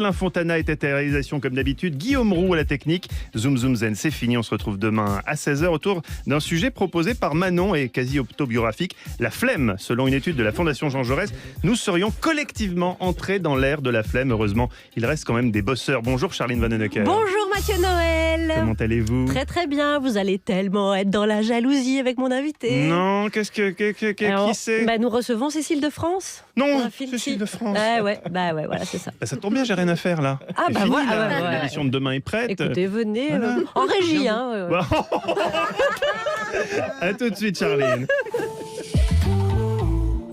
Alain Fontana était à la réalisation comme d'habitude, Guillaume Roux à la technique. Zoom Zoom Zen, c'est fini, on se retrouve demain à 16h autour d'un sujet proposé par Manon et quasi autobiographique, la flemme. Selon une étude de la Fondation Jean Jaurès, nous serions collectivement entrés dans l'ère de la flemme. Heureusement, il reste quand même des bosseurs. Bonjour Charline Vanhoenacker. Bonjour Mathieu Noël. Comment allez-vous? Très très bien, vous allez tellement être dans la jalousie avec mon invité. Non, qui c'est? Nous recevons Cécile de France. Non, Cécile de France. Ouais, voilà, c'est ça. Ça tombe bien, j'ai rien à faire là. C'est fini, là. L'émission de demain est prête. Écoutez, venez, Voilà. en régie. Bon. À tout de suite, Charline.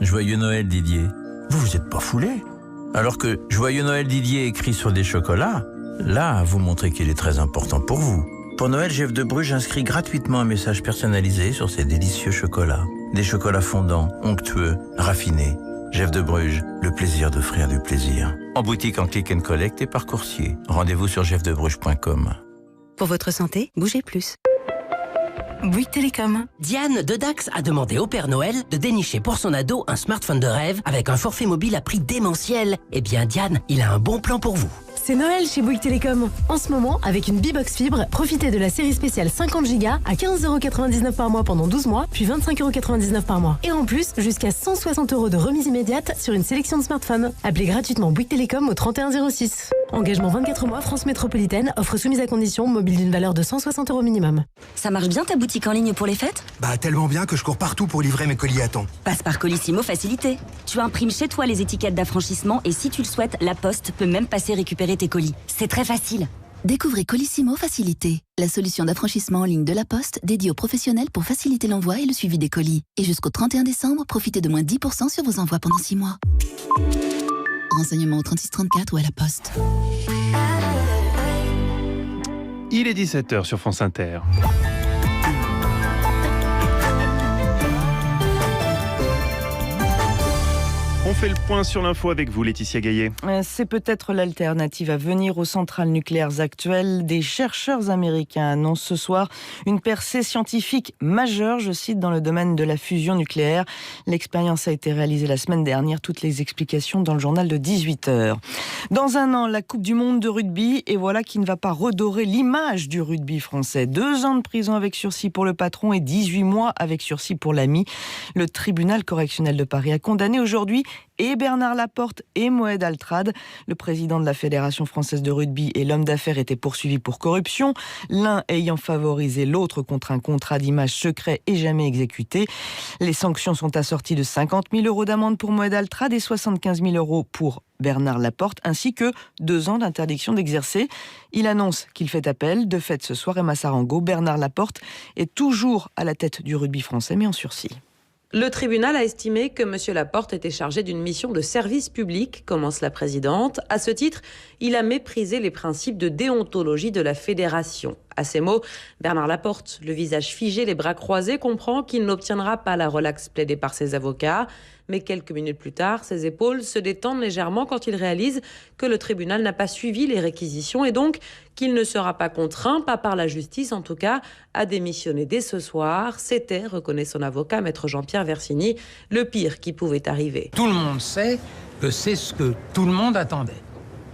Joyeux Noël Didier. Vous êtes pas foulé? Alors que Joyeux Noël Didier écrit sur des chocolats, là, vous montrez qu'il est très important pour vous. Pour Noël, Jeff de Bruges inscrit gratuitement un message personnalisé sur ces délicieux chocolats. Des chocolats fondants, onctueux, raffinés. Jeff de Bruges, le plaisir d'offrir du plaisir. En boutique, en click and collect et par coursier. Rendez-vous sur jeffdebruges.com. Pour votre santé, bougez plus. Bouygues Télécom. Diane de Dax a demandé au Père Noël de dénicher pour son ado un smartphone de rêve avec un forfait mobile à prix démentiel. Eh bien Diane, il a un bon plan pour vous. C'est Noël chez Bouygues Télécom. En ce moment, avec une B-Box Fibre, profitez de la série spéciale 50 Go à 15,99€ par mois pendant 12 mois, puis 25,99€ par mois. Et en plus, jusqu'à 160€ de remise immédiate sur une sélection de smartphones. Appelez gratuitement Bouygues Télécom au 3106. Engagement 24 mois, France Métropolitaine, offre soumise à condition, mobile d'une valeur de 160€ minimum. Ça marche bien ta boutique en ligne pour les fêtes? Tellement bien que je cours partout pour livrer mes colis à temps. Passe par Colissimo Facilité. Tu imprimes chez toi les étiquettes d'affranchissement et si tu le souhaites, la Poste peut même passer récupérer tes colis. C'est très facile. Découvrez Colissimo Facilité, la solution d'affranchissement en ligne de la Poste dédiée aux professionnels pour faciliter l'envoi et le suivi des colis. Et jusqu'au 31 décembre, profitez de moins 10% sur vos envois pendant 6 mois. Renseignements au 3634 ou à la Poste. Il est 17h sur France Inter. On fait le point sur l'info avec vous, Laetitia Gaillet. C'est peut-être l'alternative à venir aux centrales nucléaires actuelles. Des chercheurs américains annoncent ce soir une percée scientifique majeure, je cite, dans le domaine de la fusion nucléaire. L'expérience a été réalisée la semaine dernière. Toutes les explications dans le journal de 18h. Dans un an, la Coupe du Monde de rugby, et voilà qui ne va pas redorer l'image du rugby français. 2 ans de prison avec sursis pour le patron et 18 mois avec sursis pour l'ami. Le tribunal correctionnel de Paris a condamné aujourd'hui et Bernard Laporte et Moed Altrad. Le président de la Fédération française de rugby et l'homme d'affaires étaient poursuivis pour corruption, l'un ayant favorisé l'autre contre un contrat d'image secret et jamais exécuté. Les sanctions sont assorties de 50 000 € d'amende pour Moed Altrad et 75 000 € pour Bernard Laporte, ainsi que 2 ans d'interdiction d'exercer. Il annonce qu'il fait appel. De fait, ce soir, Emma Sarango, Bernard Laporte est toujours à la tête du rugby français, mais en sursis. Le tribunal a estimé que M. Laporte était chargé d'une mission de service public, commence la présidente. À ce titre, il a méprisé les principes de déontologie de la fédération. À ces mots, Bernard Laporte, le visage figé, les bras croisés, comprend qu'il n'obtiendra pas la relaxe plaidée par ses avocats. Mais quelques minutes plus tard, ses épaules se détendent légèrement quand il réalise que le tribunal n'a pas suivi les réquisitions et donc qu'il ne sera pas contraint, pas par la justice en tout cas, à démissionner dès ce soir. C'était, reconnaît son avocat, maître Jean-Pierre Versini, le pire qui pouvait arriver. Tout le monde sait que c'est ce que tout le monde attendait.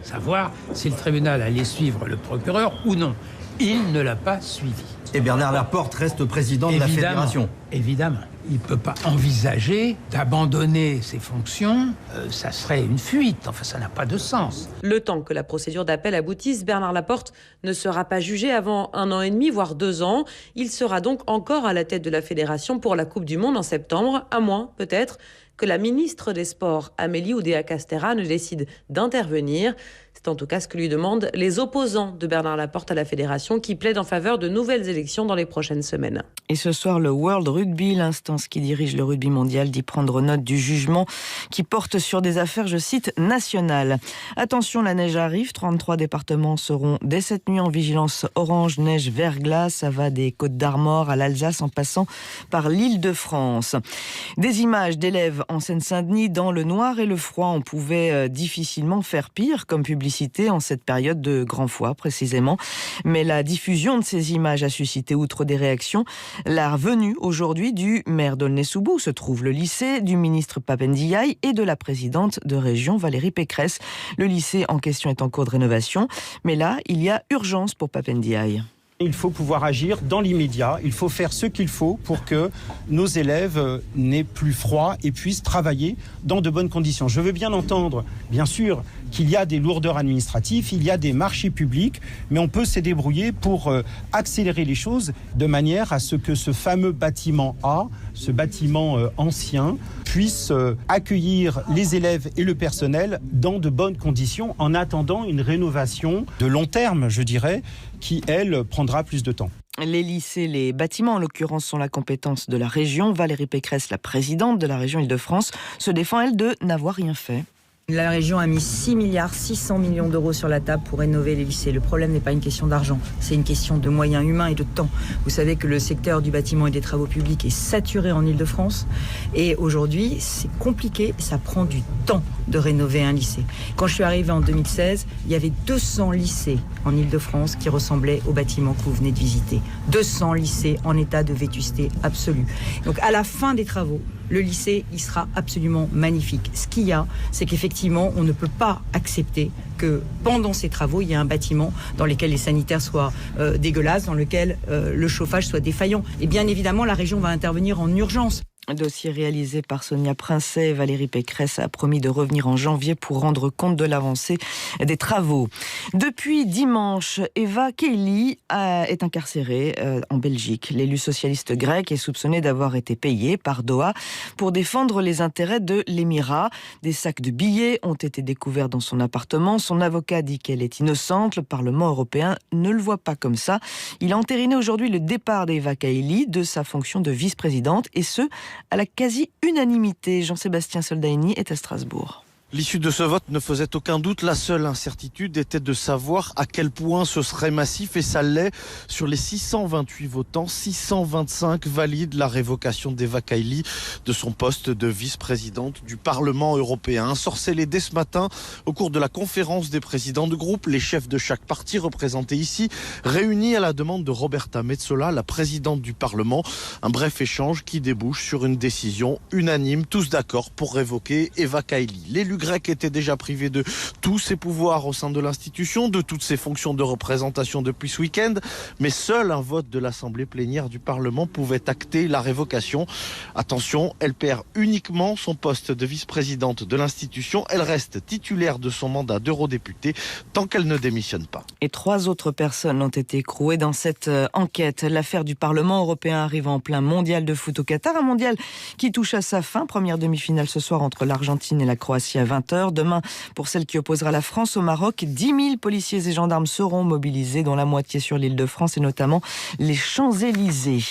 Savoir si le tribunal allait suivre le procureur ou non. Il ne l'a pas suivi. Et Bernard Laporte reste président de la fédération. Évidemment. Il ne peut pas envisager d'abandonner ses fonctions. Ça serait une fuite. Enfin, ça n'a pas de sens. Le temps que la procédure d'appel aboutisse, Bernard Laporte ne sera pas jugé avant 1 an et demi, voire 2 ans. Il sera donc encore à la tête de la fédération pour la Coupe du Monde en septembre, à moins, peut-être, que la ministre des Sports, Amélie Oudéa-Castéra, ne décide d'intervenir. C'est en tout cas ce que lui demandent les opposants de Bernard Laporte à la fédération qui plaident en faveur de nouvelles élections dans les prochaines semaines. Et ce soir, le World Rugby, l'instance qui dirige le rugby mondial, dit prendre note du jugement qui porte sur des affaires, je cite, nationales. Attention, la neige arrive. 33 départements seront dès cette nuit en vigilance orange, neige, verglas. Ça va des Côtes d'Armor à l'Alsace en passant par l'Île-de-France. Des images d'élèves en Seine-Saint-Denis, dans le noir et le froid. On pouvait difficilement faire pire comme publicité en cette période de grand froid précisément. Mais la diffusion de ces images a suscité, outre des réactions, la venue aujourd'hui du maire d'Aulnay-sous-Bourg, où se trouve le lycée, du ministre Pap Ndiaye et de la présidente de région Valérie Pécresse. Le lycée en question est en cours de rénovation, mais là, il y a urgence pour Pap Ndiaye. Il faut pouvoir agir dans l'immédiat, il faut faire ce qu'il faut pour que nos élèves n'aient plus froid et puissent travailler dans de bonnes conditions. Je veux bien entendre, bien sûr, qu'il y a des lourdeurs administratives, il y a des marchés publics, mais on peut se débrouiller pour accélérer les choses de manière à ce que ce fameux bâtiment A, ce bâtiment ancien, puisse accueillir les élèves et le personnel dans de bonnes conditions en attendant une rénovation de long terme, je dirais, qui, elle, prendra plus de temps. Les lycées, les bâtiments en l'occurrence, sont la compétence de la région. Valérie Pécresse, la présidente de la région Île-de-France, se défend, elle, de n'avoir rien fait. La région a mis 6,6 milliards d'euros sur la table pour rénover les lycées. Le problème n'est pas une question d'argent, c'est une question de moyens humains et de temps. Vous savez que le secteur du bâtiment et des travaux publics est saturé en Île-de-France. Et aujourd'hui, c'est compliqué, ça prend du temps de rénover un lycée. Quand je suis arrivée en 2016, il y avait 200 lycées en Île-de-France qui ressemblaient aux bâtiments que vous venez de visiter. 200 lycées en état de vétusté absolue. Donc à la fin des travaux, le lycée, il sera absolument magnifique. Ce qu'il y a, c'est qu'effectivement, on ne peut pas accepter que pendant ces travaux, il y ait un bâtiment dans lequel les sanitaires soient dégueulasses, dans lequel le chauffage soit défaillant. Et bien évidemment, la région va intervenir en urgence. Un dossier réalisé par Sonia Princet. Valérie Pécresse a promis de revenir en janvier pour rendre compte de l'avancée des travaux. Depuis dimanche, Eva Kaili est incarcérée en Belgique. L'élu socialiste grec est soupçonné d'avoir été payé par Doha pour défendre les intérêts de l'Émirat. Des sacs de billets ont été découverts dans son appartement. Son avocat dit qu'elle est innocente. Le Parlement européen ne le voit pas comme ça. Il a entériné aujourd'hui le départ d'Eva Kaili de sa fonction de vice-présidente, et ce, à la quasi-unanimité. Jean-Sébastien Soldaini est à Strasbourg. L'issue de ce vote ne faisait aucun doute. La seule incertitude était de savoir à quel point ce serait massif, et ça l'est. Sur les 628 votants, 625 valident la révocation d'Eva Kaili de son poste de vice-présidente du Parlement européen. Un sort scellé dès ce matin au cours de la conférence des présidents de groupe. Les chefs de chaque parti représentés ici, réunis à la demande de Roberta Metsola, la présidente du Parlement. Un bref échange qui débouche sur une décision unanime, tous d'accord pour révoquer Eva Kaili. L'élu grec était déjà privé de tous ses pouvoirs au sein de l'institution, de toutes ses fonctions de représentation depuis ce week-end, mais seul un vote de l'Assemblée plénière du Parlement pouvait acter la révocation. Attention, elle perd uniquement son poste de vice-présidente de l'institution. Elle reste titulaire de son mandat d'eurodéputée tant qu'elle ne démissionne pas. Et 3 autres personnes ont été écrouées dans cette enquête. L'affaire du Parlement européen arrive en plein mondial de foot au Qatar, un mondial qui touche à sa fin. Première demi-finale ce soir entre l'Argentine et la Croatie à 20h. Demain, pour celle qui opposera la France au Maroc, 10 000 policiers et gendarmes seront mobilisés, dont la moitié sur l'Île-de-France et notamment les Champs-Élysées.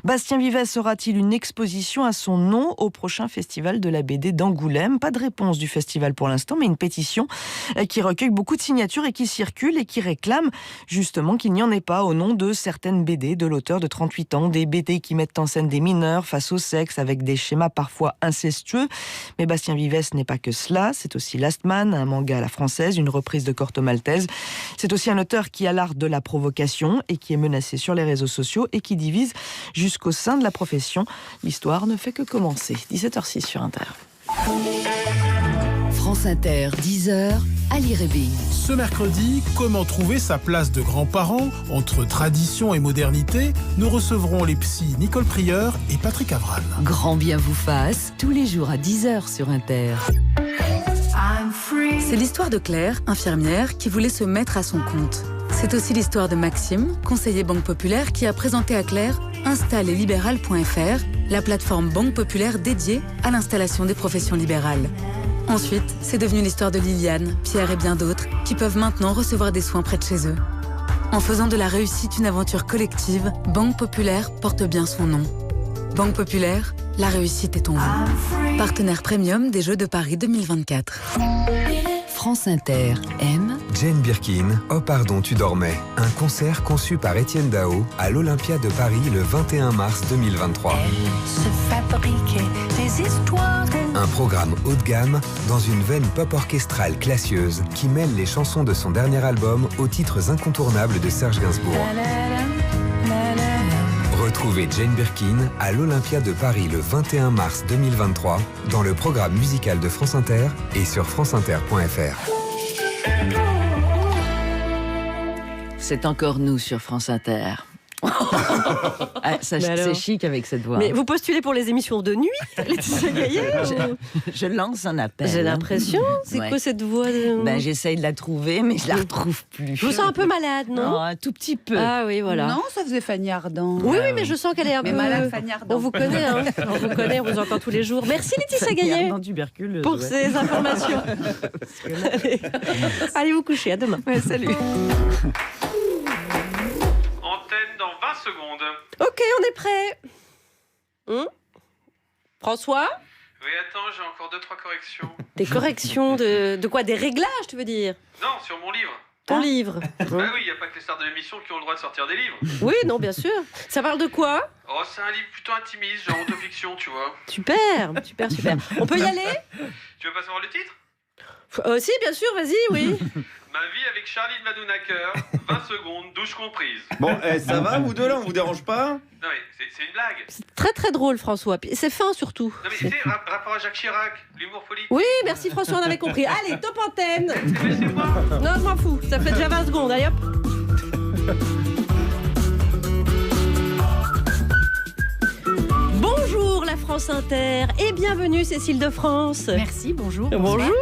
Bastien Vivès aura-t-il une exposition à son nom au prochain festival de la BD d'Angoulême? Pas de réponse du festival pour l'instant, mais une pétition qui recueille beaucoup de signatures et qui circule et qui réclame justement qu'il n'y en ait pas au nom de certaines BD de l'auteur de 38 ans, des BD qui mettent en scène des mineurs face au sexe avec des schémas parfois incestueux. Mais Bastien Vivès n'est pas que cela, c'est aussi Last Man, un manga à la française, une reprise de Corto Maltese. C'est aussi un auteur qui a l'art de la provocation et qui est menacé sur les réseaux sociaux et qui divise jusqu'au sein de la profession. L'histoire ne fait que commencer. 17h06 sur Inter. France Inter, 10h, Ali Rébé. Ce mercredi, comment trouver sa place de grands-parents entre tradition et modernité? Nous recevrons les psys Nicole Prieur et Patrick Avral. Grand bien vous fasse, tous les jours à 10h sur Inter. C'est l'histoire de Claire, infirmière, qui voulait se mettre à son compte. C'est aussi l'histoire de Maxime, conseiller Banque Populaire, qui a présenté à Claire installeslibéral.fr, la plateforme Banque Populaire dédiée à l'installation des professions libérales. Ensuite, c'est devenu l'histoire de Liliane, Pierre et bien d'autres qui peuvent maintenant recevoir des soins près de chez eux. En faisant de la réussite une aventure collective, Banque Populaire porte bien son nom. Banque Populaire, la réussite est en vous. Partenaire premium des Jeux de Paris 2024. France Inter aime Jane Birkin, Oh pardon tu dormais, un concert conçu par Étienne Dao à l'Olympia de Paris le 21 mars 2023. Se fabriquer des histoires. Un programme haut de gamme dans une veine pop orchestrale classieuse qui mêle les chansons de son dernier album aux titres incontournables de Serge Gainsbourg. Retrouvez Jane Birkin à l'Olympia de Paris le 21 mars 2023 dans le programme musical de France Inter et sur franceinter.fr. C'est encore nous sur France Inter. C'est chic avec cette voix. Mais vous postulez pour les émissions de nuit, Laetitia Gaillet? Je lance un appel. J'ai l'impression. C'est quoi cette voix J'essaye de la trouver, mais je la retrouve plus. Je vous sens un peu malade, non? Un tout petit peu. Ah oui, voilà. Non, ça faisait Fanny Ardant. Oui, mais je sens qu'elle est un peu malade, Fanny Ardant. On vous connaît, hein. On vous connaît, on vous entend tous les jours. Merci Laetitia Gaillet pour ces informations. Allez vous coucher, à demain. Ouais, salut. Dans 20 secondes. Ok, on est prêt. François? Oui, attends, j'ai encore 2-3 corrections. Des corrections de quoi? Des réglages, tu veux dire? Non, sur mon livre. Ton livre? Bah oui, il n'y a pas que les stars de l'émission qui ont le droit de sortir des livres. Oui, non, bien sûr. Ça parle de quoi? Oh, c'est un livre plutôt intimiste, genre autofiction, tu vois. Super. On peut y aller? Tu veux pas savoir le titre? Si, bien sûr, vas-y, oui. Ma vie avec Charlie de Madounaker, 20 secondes, douche comprise. Bon, ça va, vous deux là, on vous dérange pas? Non mais, c'est une blague. C'est très très drole, François. Puis c'est fin surtout. Non mais tu sais, rapport à Jacques Chirac, l'humour politique. Oui, merci François, on avait compris. Allez, top antenne. Non, je m'en fous, ça fait déjà 20 secondes, allez hop. Bonjour la France Inter et bienvenue Cécile de France. Merci, bonjour. Bonjour.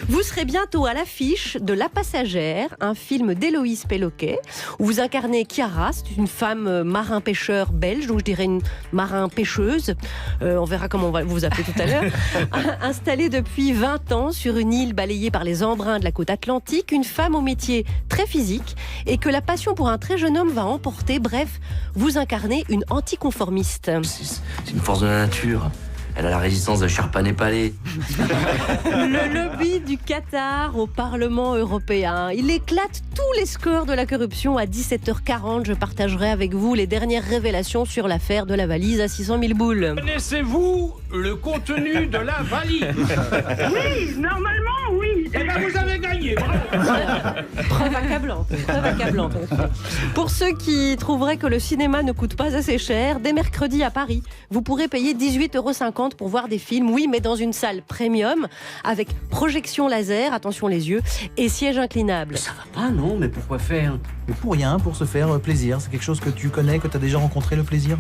Vous serez bientôt à l'affiche de La Passagère, un film d'Héloïse Péloquet, où vous incarnez Chiara, c'est une femme marin-pêcheur belge, donc je dirais une marin-pêcheuse, on verra comment on va vous appeler tout à l'heure, installée depuis 20 ans sur une île balayée par les embruns de la côte atlantique, une femme au métier très physique et que la passion pour un très jeune homme va emporter. Bref, vous incarnez une anticonformiste. C'est une force de la nature. Elle a la résistance de Sherpa népalais. Le lobby du Qatar au Parlement européen. Il éclate tous les scores de la corruption. À 17h40, je partagerai avec vous les dernières révélations sur l'affaire de la valise à 600 000 boules. Connaissez-vous le contenu de la valise? Oui, normalement, oui. Eh bien, vous avez gagné. Preuve accablante. Pour ceux qui trouveraient que le cinéma ne coûte pas assez cher, dès mercredi à Paris, vous pourrez payer 18,50 € pour voir des films, oui, mais dans une salle premium, avec projection laser, attention les yeux, et siège inclinable. Ça va pas, non? Mais pourquoi faire? Mais pour rien, pour se faire plaisir. C'est quelque chose que tu connais, que tu as déjà rencontré, le plaisir.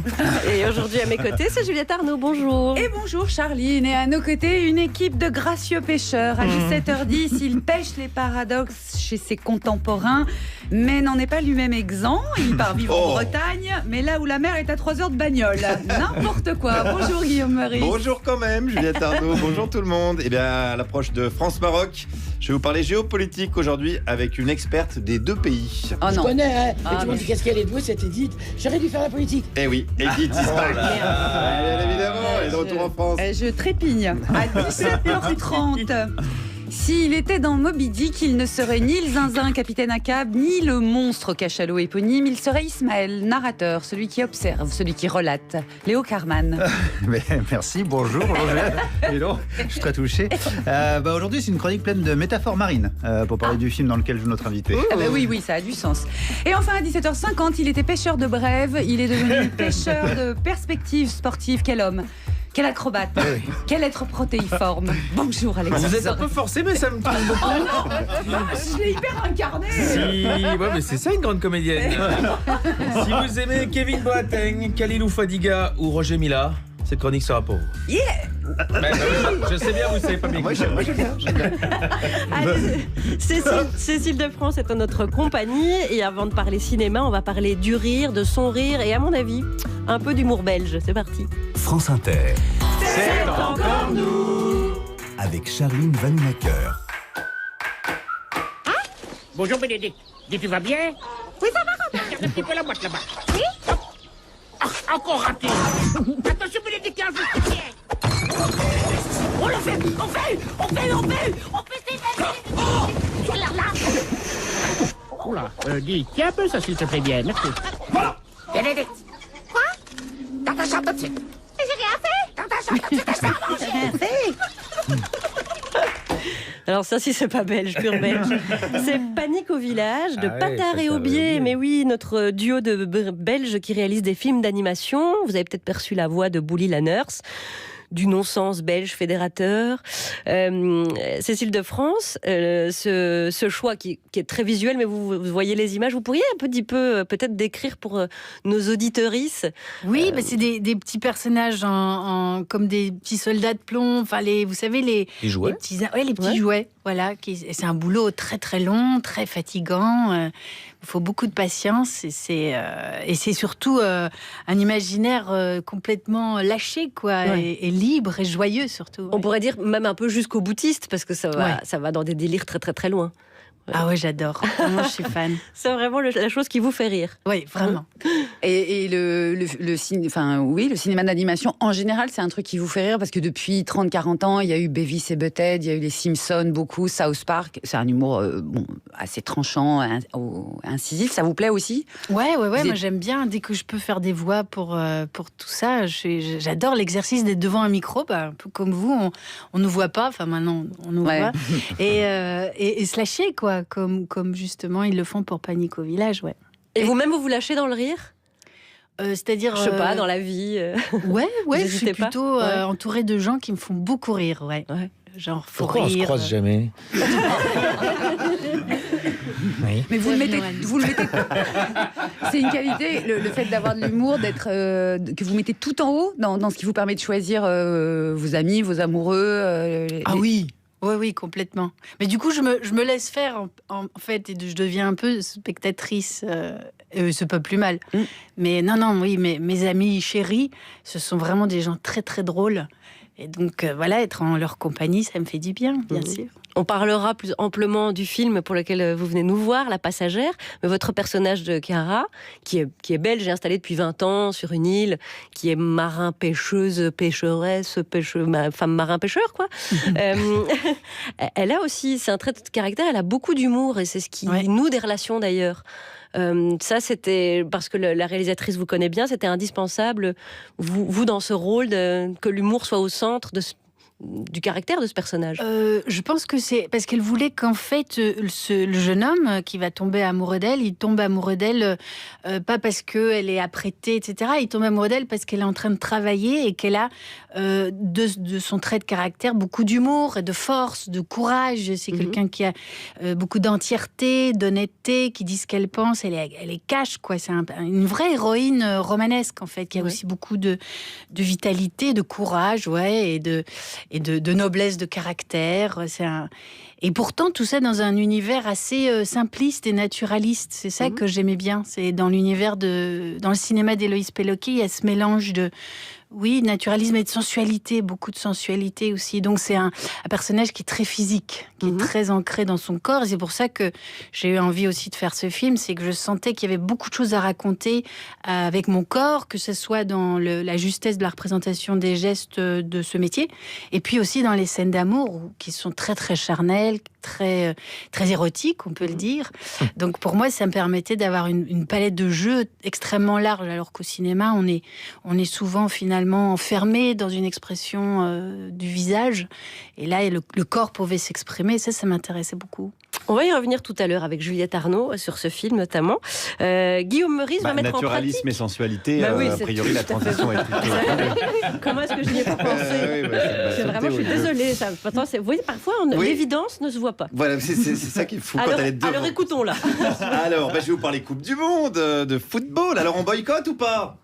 Et aujourd'hui à mes côtés, c'est Juliette Arnaud, bonjour. Et bonjour Charline, et à nos côtés, une équipe de gracieux pêcheurs. À 17h10, il pêche les paradoxes chez ses contemporains, mais n'en est pas lui-même exempt. Il part vivre en Bretagne, mais là où la mer est à 3 heures de bagnole. N'importe quoi. Bonjour Guillaume Meurice. Bonjour quand même, Juliette Arnaud. Bonjour tout le monde. Eh bien, à l'approche de France-Maroc, je vais vous parler géopolitique aujourd'hui avec une experte des deux pays. Oh je connais, hein. Et tout le monde dit qu'est-ce qu'elle est douée, cette Edith. J'aurais dû faire la politique. Eh oui, Edith Israël. Bien évidemment, elle est de retour en France. Je trépigne. À 17h30. S'il était dans Moby Dick, il ne serait ni le zinzin capitaine Ahab, ni le monstre cachalot éponyme. Il serait Ismaël, narrateur, celui qui observe, celui qui relate. Léo Carman. Merci, bonjour. Hello, je suis très touché. Aujourd'hui, c'est une chronique pleine de métaphores marines pour parler du film dans lequel joue notre invité. Oui, ça a du sens. Et enfin, à 17h50, il était pêcheur de brèves. Il est devenu pêcheur de perspectives sportives. Quel homme! Quel acrobate, quel être protéiforme. Bonjour Alexandre. Vous êtes un peu forcé, mais ça me touche beaucoup. Oh non, je l'ai hyper incarné. Mais c'est ça une grande comédienne. Si vous aimez Kevin Boateng, Khalilou Fadiga ou Roger Mila, cette chronique sera pour vous. Yeah. Je sais bien, vous savez pas bien. Moi, j'aime bien. Allez, Cécile de France est en notre compagnie et avant de parler cinéma, on va parler du rire, de son rire et à mon avis, un peu d'humour belge. C'est parti. France Inter. C'est encore nous. Avec Charline Vanhoenacker. Bonjour Bénédicte. Dis, tu vas bien? Oui, ça va. Regarde un petit peu la boîte là-bas. Oui. Encore raté. Attention Bénédicte, un peu de pied. On le fait. Tu as l'air là. Oula, dis, tiens un peu ça s'il te plaît bien. Merci. Voilà. Bénédicte. Quoi? Dans ta chambre tout de suite. J'ai rien fait. Dans ta chambre tout de suite. J'ai rien fait. Alors ça, si c'est pas belge, pur belge. C'est Panique au village de Patard et Aubier. Mais oui, notre duo de Belges qui réalise des films d'animation. Vous avez peut-être perçu la voix de Bouli la nurse, du non-sens belge fédérateur. Cécile de France, ce choix qui est très visuel, mais vous voyez les images, vous pourriez un petit peu peut-être décrire pour nos auditorices. Oui, c'est des petits personnages comme des petits soldats de plomb, enfin vous savez les jouets. Les petits jouets. Voilà, c'est un boulot très très long, très fatigant. Il faut beaucoup de patience et c'est surtout un imaginaire complètement lâché, quoi, et libre et joyeux surtout. On pourrait dire même un peu jusqu'au boutiste parce que ça va dans des délires très très très loin. Ah ouais, j'adore. Vraiment, je suis fan. C'est vraiment la chose qui vous fait rire. Oui, vraiment. Et le cinéma d'animation, en général, c'est un truc qui vous fait rire parce que depuis 30-40 ans, il y a eu Beavis et Butthead, il y a eu les Simpsons, beaucoup, South Park. C'est un humour assez tranchant, incisif. Ça vous plaît aussi ? Ouais. Moi, j'aime bien. Dès que je peux faire des voix pour tout ça, j'adore l'exercice d'être devant un micro. Un peu comme vous, on nous voit pas. Enfin, maintenant, on nous voit. Et se lâcher, quoi. Comme justement ils le font pour Panique au village, ouais. Et vous-même, vous rire dans le rire ? C'est-à-dire, je sais pas, dans la vie. Ouais, je suis plutôt entourée de gens qui me font beaucoup rire, ouais. Genre, faut Pourquoi rire. on se croise jamais? Oui. Mais vous le mettez. C'est une qualité, le fait d'avoir de l'humour, que vous mettez tout en haut dans ce qui vous permet de choisir vos amis, vos amoureux. Oui. Oui, complètement. Mais du coup, je me laisse faire, en fait, et je deviens un peu spectatrice. C'est pas plus mal. Mais non, oui, mes amis chéris, ce sont vraiment des gens très, très drôles. Et donc, être en leur compagnie, ça me fait du bien, bien sûr. On parlera plus amplement du film pour lequel vous venez nous voir, La Passagère. Mais votre personnage de Chiara, qui est belge et installée depuis 20 ans sur une île, qui est marin-pêcheuse, pécheresse, femme marin-pêcheur, quoi. Elle a aussi, c'est un trait de caractère, elle a beaucoup d'humour et c'est ce qui noue des relations d'ailleurs. Ça, c'était parce que la réalisatrice vous connaît bien, c'était indispensable, vous dans ce rôle, que l'humour soit au centre du caractère de ce personnage. Je pense que c'est parce qu'elle voulait qu'en fait, le jeune homme qui va tomber amoureux d'elle, il tombe amoureux d'elle pas parce qu'elle est apprêtée, etc. Il tombe amoureux d'elle parce qu'elle est en train de travailler et qu'elle a de son trait de caractère beaucoup d'humour et de force, de courage. C'est quelqu'un qui a beaucoup d'entièreté, d'honnêteté, qui dit ce qu'elle pense, elle est cash, quoi. C'est une vraie héroïne romanesque, en fait, qui a aussi beaucoup de vitalité, de courage, et de noblesse de caractère. Et pourtant, tout ça dans un univers assez simpliste et naturaliste. C'est ça que j'aimais bien. C'est dans l'univers dans le cinéma d'Héloïse Péloquet, il y a ce mélange de naturalisme et de sensualité, beaucoup de sensualité aussi. Donc c'est un personnage qui est très physique, qui est très ancré dans son corps. Et c'est pour ça que j'ai eu envie aussi de faire ce film, c'est que je sentais qu'il y avait beaucoup de choses à raconter avec mon corps, que ce soit dans la justesse de la représentation des gestes de ce métier, et puis aussi dans les scènes d'amour qui sont très très charnelles, très très érotiques, on peut le dire. Donc pour moi, ça me permettait d'avoir une palette de jeux extrêmement large, alors qu'au cinéma, on est souvent finalement enfermé dans une expression du visage. Et là, le corps pouvait s'exprimer. Ça m'intéressait beaucoup. On va y revenir tout à l'heure avec Juliette Arnaud sur ce film notamment. Guillaume Meurice va mettre en pratique... Naturalisme et sensualité, a priori la transition est plutôt... Comment est-ce que je n'y ai pas pensé je suis désolée. Vous voyez, parfois, l'évidence ne se voit pas. Voilà, c'est ça qu'il faut quand elle est devant. Alors écoutons là. Alors, je vais vous parler Coupe du Monde, de football. Alors on boycotte ou pas?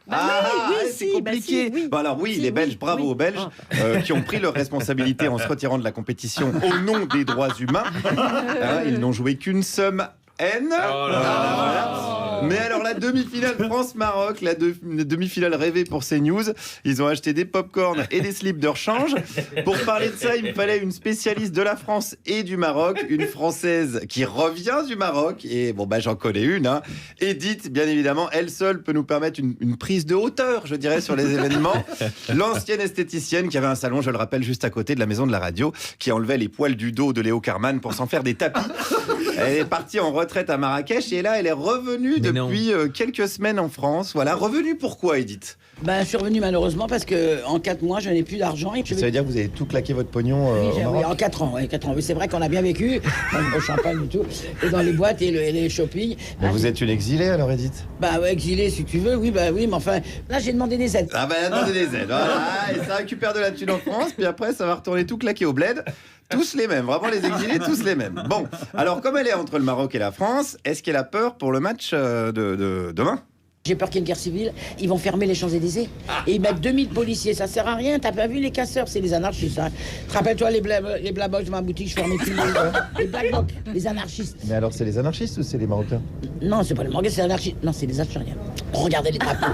C'est compliqué. Les Belges, bravo aux Belges, qui ont pris leurs responsabilités en se retirant de la compétition au nom des droits humains. Ils n'ont joué qu'une seule N. Mais alors la demi-finale France-Maroc, la demi-finale rêvée pour CNews, ils ont acheté des pop-corn et des slips de rechange. Pour parler de ça, il me fallait une spécialiste de la France et du Maroc, une Française qui revient du Maroc, et j'en connais une, Edith, bien évidemment, elle seule peut nous permettre une prise de hauteur, je dirais, sur les événements. L'ancienne esthéticienne qui avait un salon, je le rappelle, juste à côté de la maison de la radio, qui enlevait les poils du dos de Léo Carman pour s'en faire des tapis. Elle est partie en retraite à Marrakech et là, elle est revenue de depuis quelques semaines en France. Voilà, revenu pourquoi, Edith? Je suis revenu malheureusement parce que en 4 mois, je n'ai plus d'argent. Et Ça veut dire que vous avez tout claqué votre pognon oui, au Maroc? en 4 ans. Oui, 4 ans. Oui, c'est vrai qu'on a bien vécu, au champagne du tout, et dans les boîtes et les shopping. Mais vous êtes une exilée alors, Edith? Exilé si tu veux, oui, mais enfin, là j'ai demandé des aides. Ah elle a demandé des aides, voilà, et ça récupère de la thune en France, puis après ça va retourner tout claquer au bled. Tous les mêmes, vraiment les exilés, tous les mêmes. Bon, alors comme elle est entre le Maroc et la France, est-ce qu'elle a peur pour le match de demain? J'ai peur qu'il y ait une guerre civile. Ils vont fermer les Champs-Élysées et ils mettent 2000 policiers. Ça sert à rien. T'as pas vu les casseurs? C'est les anarchistes. Hein. Rappelle-toi les black box de ma boutique. Je fermais tout le monde. Les black box, les anarchistes. Mais alors c'est les anarchistes ou c'est les Marocains? Non, c'est pas les Marocains, c'est les anarchistes. Non, c'est les Algériens. Regardez les drapeaux.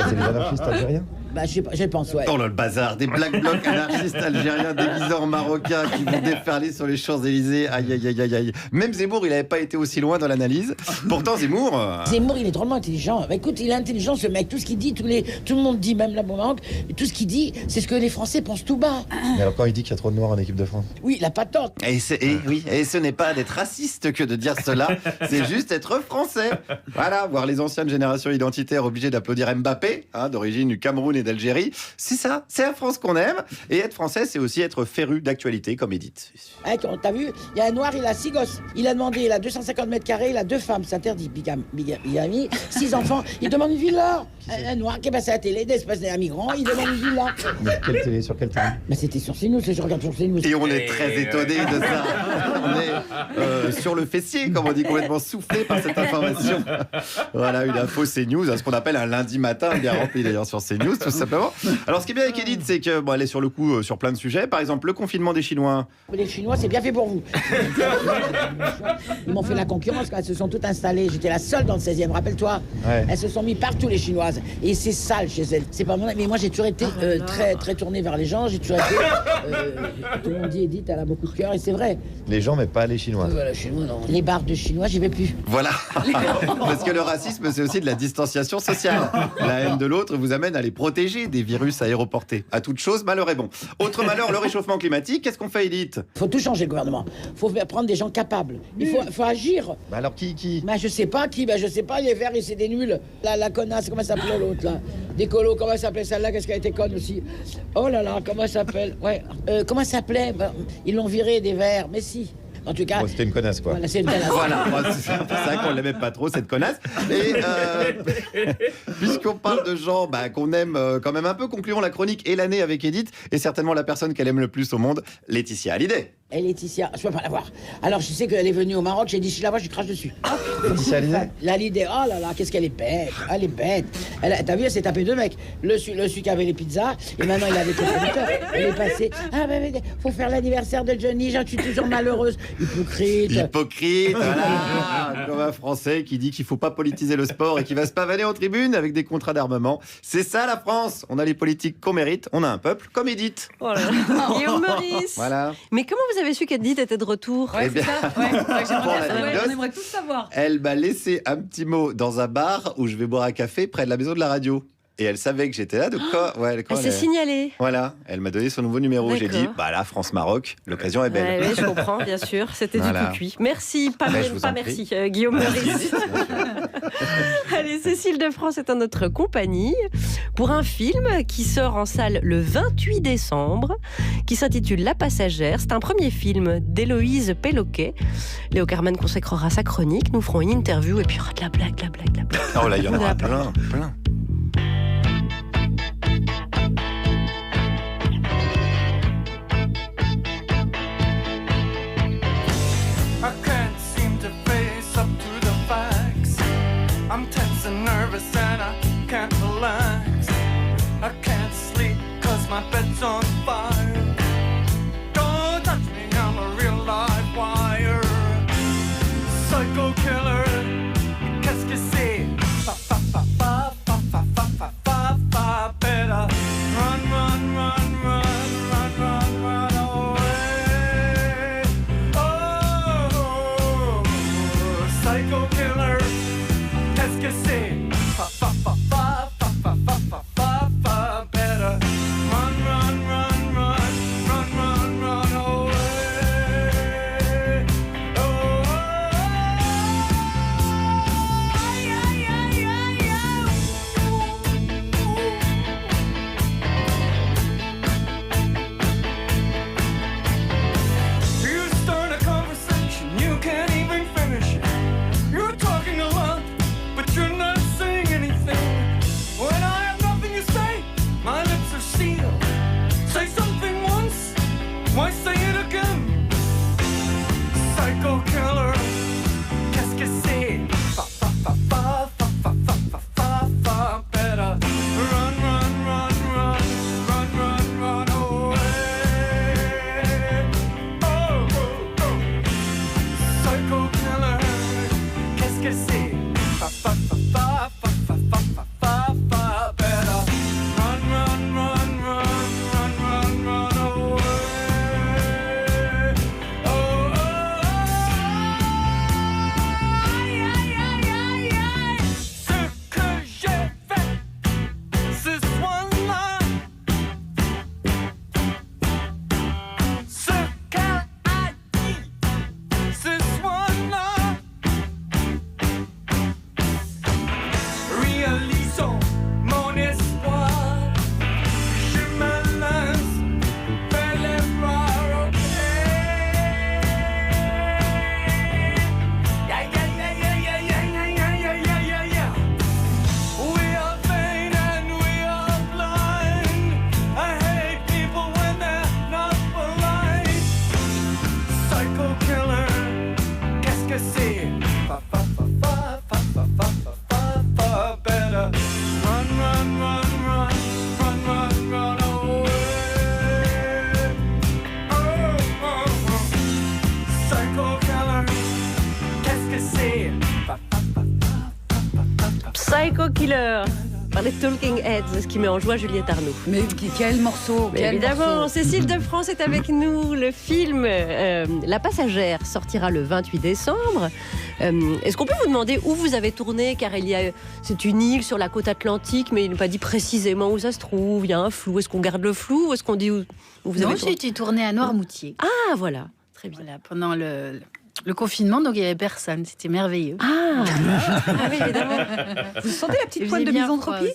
C'est les anarchistes algériens? Je pense, ouais. Oh là, le bazar, des black blocs anarchistes algériens déguisés en marocains qui vont déferler sur les Champs-Élysées. Aïe, aïe, aïe, aïe, aïe. Même Zemmour, il n'avait pas été aussi loin dans l'analyse. Pourtant, Zemmour... Zemmour, il est drôlement intelligent. Écoute, il est intelligent, ce mec. Tout ce qu'il dit, tout le monde dit, même là au Maroc, tout ce qu'il dit, c'est ce que les Français pensent tout bas. Mais alors quand il dit qu'il y a trop de noirs en équipe de France? Oui, il a pas tort. Et ce n'est pas d'être raciste que de dire cela, c'est juste être français. Voilà, voir les anciennes générations identitaires obligées d'applaudir Mbappé, d'origine du Cameroun et d'Algérie. C'est ça, c'est la France qu'on aime. Et être français, c'est aussi être féru d'actualité, comme Edith. T'as vu, il y a un noir, il a 6 gosses. Il a demandé, il a 250 mètres carrés, il a 2 femmes, c'est interdit. Bigamie, 6 enfants. Il demande une villa. Un noir qui est passé à la télé, d'espèce d'un migrant, il demande une villa. Mais quelle télé, sur quelle télé? C'était sur CNews, je regarde sur CNews. Et on est très étonnés de ça. On est sur le fessier, comme on dit, complètement soufflé par cette information. Voilà, une info CNews, ce qu'on appelle un lundi matin, bien rempli d'ailleurs sur CNews, tout simplement. Alors, ce qui est bien avec Edith, c'est que elle est sur le coup sur plein de sujets. Par exemple, le confinement des Chinois. Les Chinois, c'est bien fait pour vous. Ils m'ont fait la concurrence quand elles se sont toutes installées. J'étais la seule dans le 16e, rappelle-toi. Ouais. Elles se sont mis partout, les Chinoises. Et c'est sale chez elles. C'est pas mon... Mais moi, j'ai toujours été très tourné vers les gens. J'ai toujours été... tout le monde dit, Edith, elle a beaucoup de cœur. Et c'est vrai. Les gens, mais pas les Chinois. Les Chinois, non. Les bars de Chinois, j'y vais plus. Voilà. Parce que le racisme, c'est aussi de la distanciation sociale. La haine de l'autre vous amène à les protéger des virus aéroportés. À toute chose, malheur est bon. Autre malheur, le réchauffement climatique. Qu'est-ce qu'on fait, Edith? Faut tout changer, le gouvernement. Faut prendre des gens capables. Il faut agir. Bah alors qui? Je sais pas qui. Je sais pas, les verts, c'est des nuls. La connasse, comment ça s'appelait l'autre, là? Des colos, comment ça s'appelait celle-là? Qu'est-ce qu'elle était conne aussi? Oh là là, comment ça s'appelle? Ouais. Comment ça s'appelait? Ils l'ont viré des verts, mais si. En tout cas, c'était une connasse, quoi. Voilà, c'est une connasse. Voilà, c'est ça qu'on l'aimait pas trop, cette connasse. Et puisqu'on parle de gens qu'on aime quand même un peu, concluons la chronique et l'année avec Edith, et certainement la personne qu'elle aime le plus au monde, Laetitia Hallyday. Et Laetitia, je peux pas la voir. Alors je sais qu'elle est venue au Maroc, j'ai dit si je la vois, je lui crache dessus. Laetitia Hallyday? Hallyday, oh là là, qu'est-ce qu'elle est bête. Elle est bête. T'as vu, elle s'est tapé 2 mecs. Celui qui avait les pizzas, et maintenant il avait les producteurs. Elle est passée. Faut faire l'anniversaire de Johnny, je suis toujours malheureuse. Hypocrite, voilà. Comme un Français qui dit qu'il faut pas politiser le sport et qui va se pavaner en tribune avec des contrats d'armement. C'est ça la France. On a les politiques qu'on mérite, on a un peuple comme Edith. Oh là là. Guillaume Meurice. Voilà. Mais comment vous avez su qu'Edith était de retour? Ouais, c'est ça. On aimerait tout savoir. Elle m'a laissé un petit mot dans un bar où je vais boire un café près de la maison de la radio. Et elle savait que j'étais là, de quoi elle s'est signalée. Voilà, elle m'a donné son nouveau numéro. J'ai dit, là, France-Maroc, l'occasion est belle. Oui, je comprends, bien sûr. C'était du coup cuit. Merci, merci, Guillaume Meurice. Allez, Cécile de France est en notre compagnie pour un film qui sort en salle le 28 décembre, qui s'intitule La Passagère. C'est un premier film d'Héloïse Péloquet. Léo Carmen consacrera sa chronique. Nous ferons une interview et puis il y aura de la blague. Oh là, il y en aura plein. I can't seem to face up to the facts. I'm tense and nervous and I can't relax. I can't sleep 'cause my bed's on fire. Don't touch me, I'm a real live wire. Psycho killer, qu'est-ce que c'est? Better run away. Oh, psycho killer, qu'est-ce que c'est? Better run away. Oh, qu'est-ce que c'est? Fa fa fa fa fa fa fa fa fa fa. Better run, run, run, run, run, run, run away. Oh, oh, oh. Aïe, aïe, aïe, aïe, aïe. Ce que j'ai fait ce soir-là, ce qu'a dit ce soir-là, réalisons mon espoir. Je me lance vers les bras, ok. Yeah, yeah, yeah, yeah, yeah, yeah, yeah, yeah, yeah, yeah, yeah. We are vain and we are blind. I hate people when they're not polite. Psycho killer, qu'est-ce que c'est? Fa fa fa fa fa fa fa fa fa fa. Better run, run, run, run, run, run, run away. Oh, oh, oh. Psycho killer, qu'est-ce que c'est? Fa fa fa fa. Psycho Killer par les Talking Heads, ce qui met en joie Juliette Arnaud. Mais quel morceau, Mais quel évidemment, morceau. Cécile de France est avec nous. Le film La Passagère sortira le 28 décembre. Est-ce qu'on peut vous demander où vous avez tourné? Car c'est une île sur la côte atlantique, mais il n'est pas dit précisément où ça se trouve. Il y a un flou. Est-ce qu'on garde le flou ou est-ce qu'on dit où vous avez tourné? J'ai tourné à Noirmoutier. Ah, voilà. Très bien. Voilà, pendant le confinement, donc il n'y avait personne. C'était merveilleux. Ah, oui, évidemment. Vous sentez la petite pointe de misanthropie?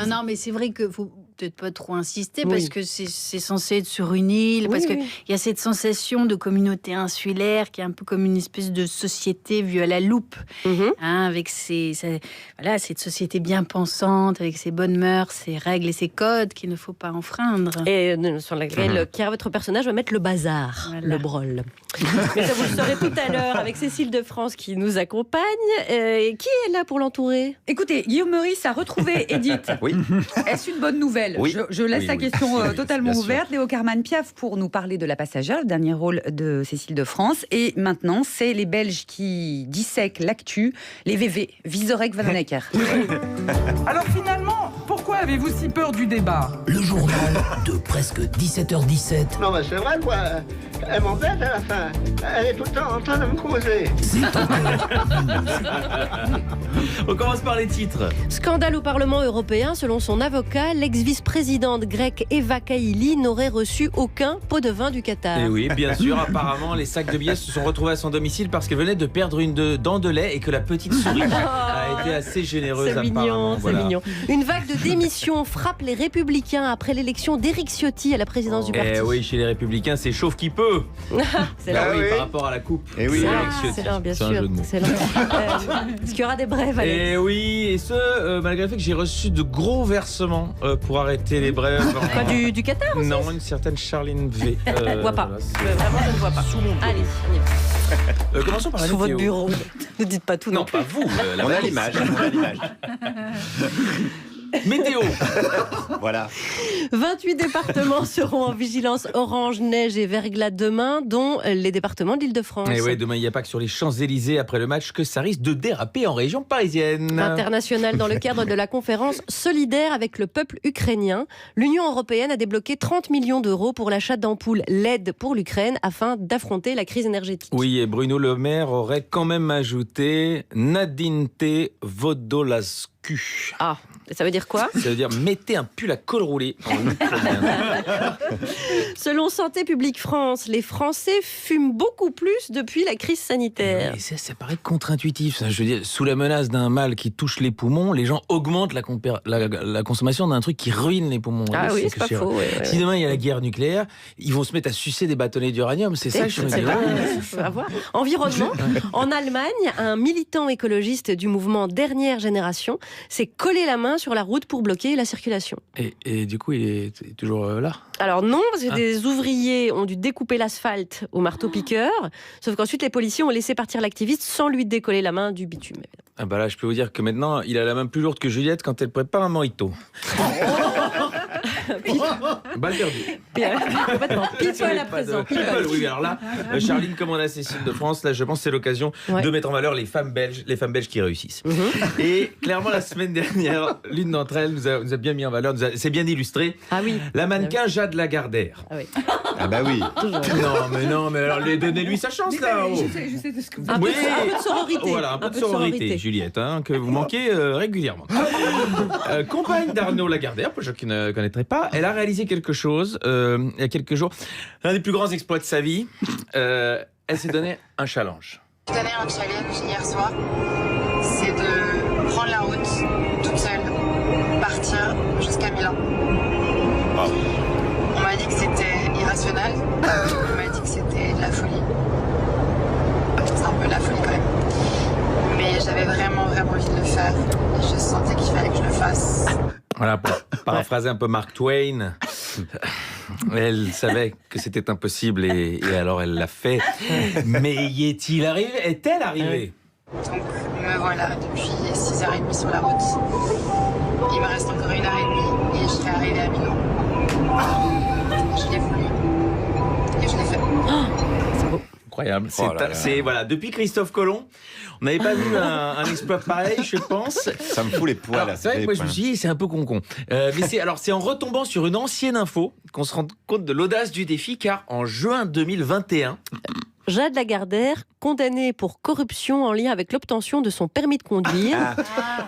Non, mais c'est vrai que faut peut-être pas trop insister Oui. parce que c'est censé être sur une île, Oui, parce oui. qu'il y a cette sensation de communauté insulaire qui est un peu comme une espèce de société vue à la loupe, avec cette société bien pensante, avec ses bonnes mœurs, ses règles et ses codes qu'il ne faut pas enfreindre. Et sur laquelle Chiara, votre personnage, va mettre le bazar, le brol. Mais ça, vous le saurez tout à l'heure avec Cécile de France qui nous accompagne. Et qui est là pour l'entourer? Écoutez, Guillaume Meurice a retrouvé Edith. Oui. Est-ce une bonne nouvelle? Oui. Je laisse Oui, la oui. question totalement Bien sûr. ouverte. Léo Carman-Piaf pour nous parler de La Passagère, le dernier rôle de Cécile de France. Et maintenant, c'est les Belges qui dissèquent l'actu, les VV, Vizorek Vanhoenacker. Alors finalement, pourquoi avez-vous si peur du débat? Le journal de presque 17h17. Non, mais c'est vrai, quoi. Elle m'embête à la fin. Elle est tout le temps en train de me causer. On commence par les titres. Scandale au Parlement européen. Selon son avocat, l'ex-vice-présidente grecque Eva Kaili n'aurait reçu aucun pot de vin du Qatar. Et oui, bien sûr, apparemment, les sacs de billets se sont retrouvés à son domicile parce qu'elle venait de perdre une dent de lait et que la petite souris a été assez généreuse. C'est mignon, apparemment. c'est Voilà. mignon. Une vague de démissions frappe les Républicains après l'élection d'Éric Ciotti à la présidence du parti. Eh oui, chez les Républicains, c'est chauve qui peut. C'est Bah là. oui, par rapport à la coupe. Et oui. C'est Ah, Éric Ciotti. c'est là, bien C'est un sûr. jeu de mots. C'est là. Est-ce qu'il y aura des brèves, Alex? Et oui, et ce, malgré le fait que j'ai reçu de gros versements pour arrêter les brèves. Quoi, du Qatar aussi? Non, une certaine Charline V. Je ne vois pas. voilà, c'est- Vraiment, je ne vois pas. Sous mon bureau. Allez, on y va. Commençons par la Sous votre météo. bureau. Ne dites pas tout. Non, pas vous. la On a valise. l'image. On a l'image. Météo. Voilà. 28 départements seront en vigilance orange, neige et verglas demain, dont les départements de l'Île-de-France. Et ouais, demain, il n'y a pas que sur les Champs-Élysées après le match que ça risque de déraper en région parisienne. International dans le cadre de la conférence solidaire avec le peuple ukrainien. L'Union européenne a débloqué 30 millions d'euros pour l'achat d'ampoules LED pour l'Ukraine afin d'affronter la crise énergétique. Oui, et Bruno Le Maire aurait quand même ajouté Nadinte Vodolascu. Ah, ça veut dire quoi? Ça veut dire mettez un pull à col roulé en ukrainien. Selon Santé publique France, les Français fument beaucoup plus depuis la crise sanitaire. Et ça paraît contre-intuitif. Ça. Je veux dire, sous la menace d'un mal qui touche les poumons, les gens augmentent la consommation d'un truc qui ruine les poumons. Ah oui, que c'est pas sûr. faux. Ouais, Si demain il y a la guerre nucléaire, ils vont se mettre à sucer des bâtonnets d'uranium. C'est ça que je me dis. Faut avoir. Environnement. En Allemagne, un militant écologiste du mouvement Dernière Génération s'est collé la main sur la route pour bloquer la circulation. Et du coup, il est toujours là. Alors non, parce que des ouvriers ont dû découper l'asphalte au marteau-piqueur, sauf qu'ensuite les policiers ont laissé partir l'activiste sans lui décoller la main du bitume. Ah bah là, je peux vous dire que maintenant, il a la main plus lourde que Juliette quand elle prépare un mojito. Balle perdue. Complètement. People à présent. People, oui, alors là, Charline commande à Cécile de France. Là, je pense que c'est l'occasion de mettre en valeur les femmes belges qui réussissent. Et clairement, la semaine dernière, l'une d'entre elles nous a bien mis en valeur, s'est bien illustrée. Ah oui. La mannequin Jade Lagardère. Ah oui. Ah bah oui. Non, mais alors donnez-lui sa chance là. Je sais de ce que vous Un peu de sororité. Voilà, un peu de sororité, Juliette, que vous manquez régulièrement. Compagne d'Arnaud Lagardère, pour ceux qui ne connaîtraient pas, elle a réalisé quelque chose il y a quelques jours, l'un des plus grands exploits de sa vie. Elle s'est donné un challenge. J'ai donné un challenge hier soir, c'est de prendre la route toute seule, partir jusqu'à Milan. On m'a dit que c'était irrationnel, on m'a dit que c'était de la folie. C'est un peu de la folie quand même. Mais j'avais vraiment envie de le faire. Et je sentais qu'il fallait que je le fasse. Voilà, pour paraphraser un peu Mark Twain, elle savait que c'était impossible et alors elle l'a fait. Mais y est-il arrivé? Est-elle arrivée? Donc me voilà depuis 6h30 sur la route. Il me reste encore 1h30 et je serai arrivée à Milan. Je l'ai voulu et je l'ai fait. C'est beau. Incroyable. Voilà, depuis Christophe Colomb, on n'avait pas vu un exploit pareil, je pense. Ça me fout les poils. Alors, c'est vrai que moi je me suis dit, c'est un peu con-con. Mais c'est en retombant sur une ancienne info qu'on se rend compte de l'audace du défi, car en juin 2021... Jade Lagardère, condamnée pour corruption en lien avec l'obtention de son permis de conduire.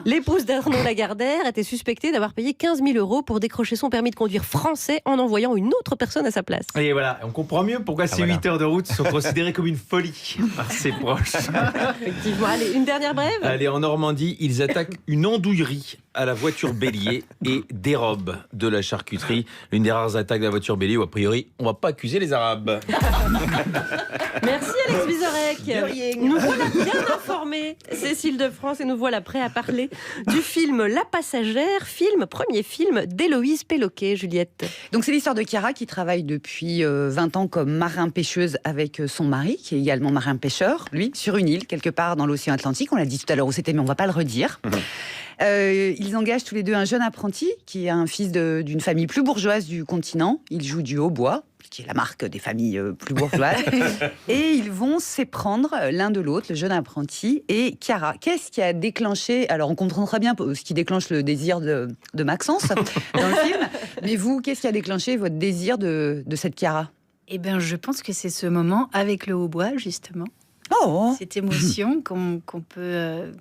L'épouse d'Arnaud Lagardère était suspectée d'avoir payé 15 000 € pour décrocher son permis de conduire français en envoyant une autre personne à sa place. Et voilà, on comprend mieux pourquoi ces 8 heures de route sont considérées comme une folie par ses proches. Effectivement. Allez, une dernière brève. Allez, en Normandie, ils attaquent une andouillerie à la voiture bélier et dérobent de la charcuterie. L'une des rares attaques de la voiture bélier où, a priori, on ne va pas accuser les Arabes. Merci Alex Vizorek. Nous voilà bien informés, Cécile de France, et nous voilà prêts à parler du film La Passagère, premier film d'Héloïse Péloquet, Juliette. Donc c'est l'histoire de Chiara qui travaille depuis 20 ans comme marin-pêcheuse avec son mari, qui est également marin-pêcheur, lui, sur une île, quelque part dans l'océan Atlantique. On l'a dit tout à l'heure où c'était, mais on ne va pas le redire. Ils engagent tous les deux un jeune apprenti, qui est un fils d'une famille plus bourgeoise du continent. Il joue du hautbois, qui est la marque des familles plus bourgeoises. Et ils vont s'éprendre l'un de l'autre, le jeune apprenti et Chiara. Qu'est-ce qui a déclenché... Alors, on comprend très bien ce qui déclenche le désir de Maxence dans le film. Mais vous, qu'est-ce qui a déclenché votre désir de cette Chiara? Eh bien, je pense que c'est ce moment avec le hautbois, justement. Oh. Cette émotion qu'on peut...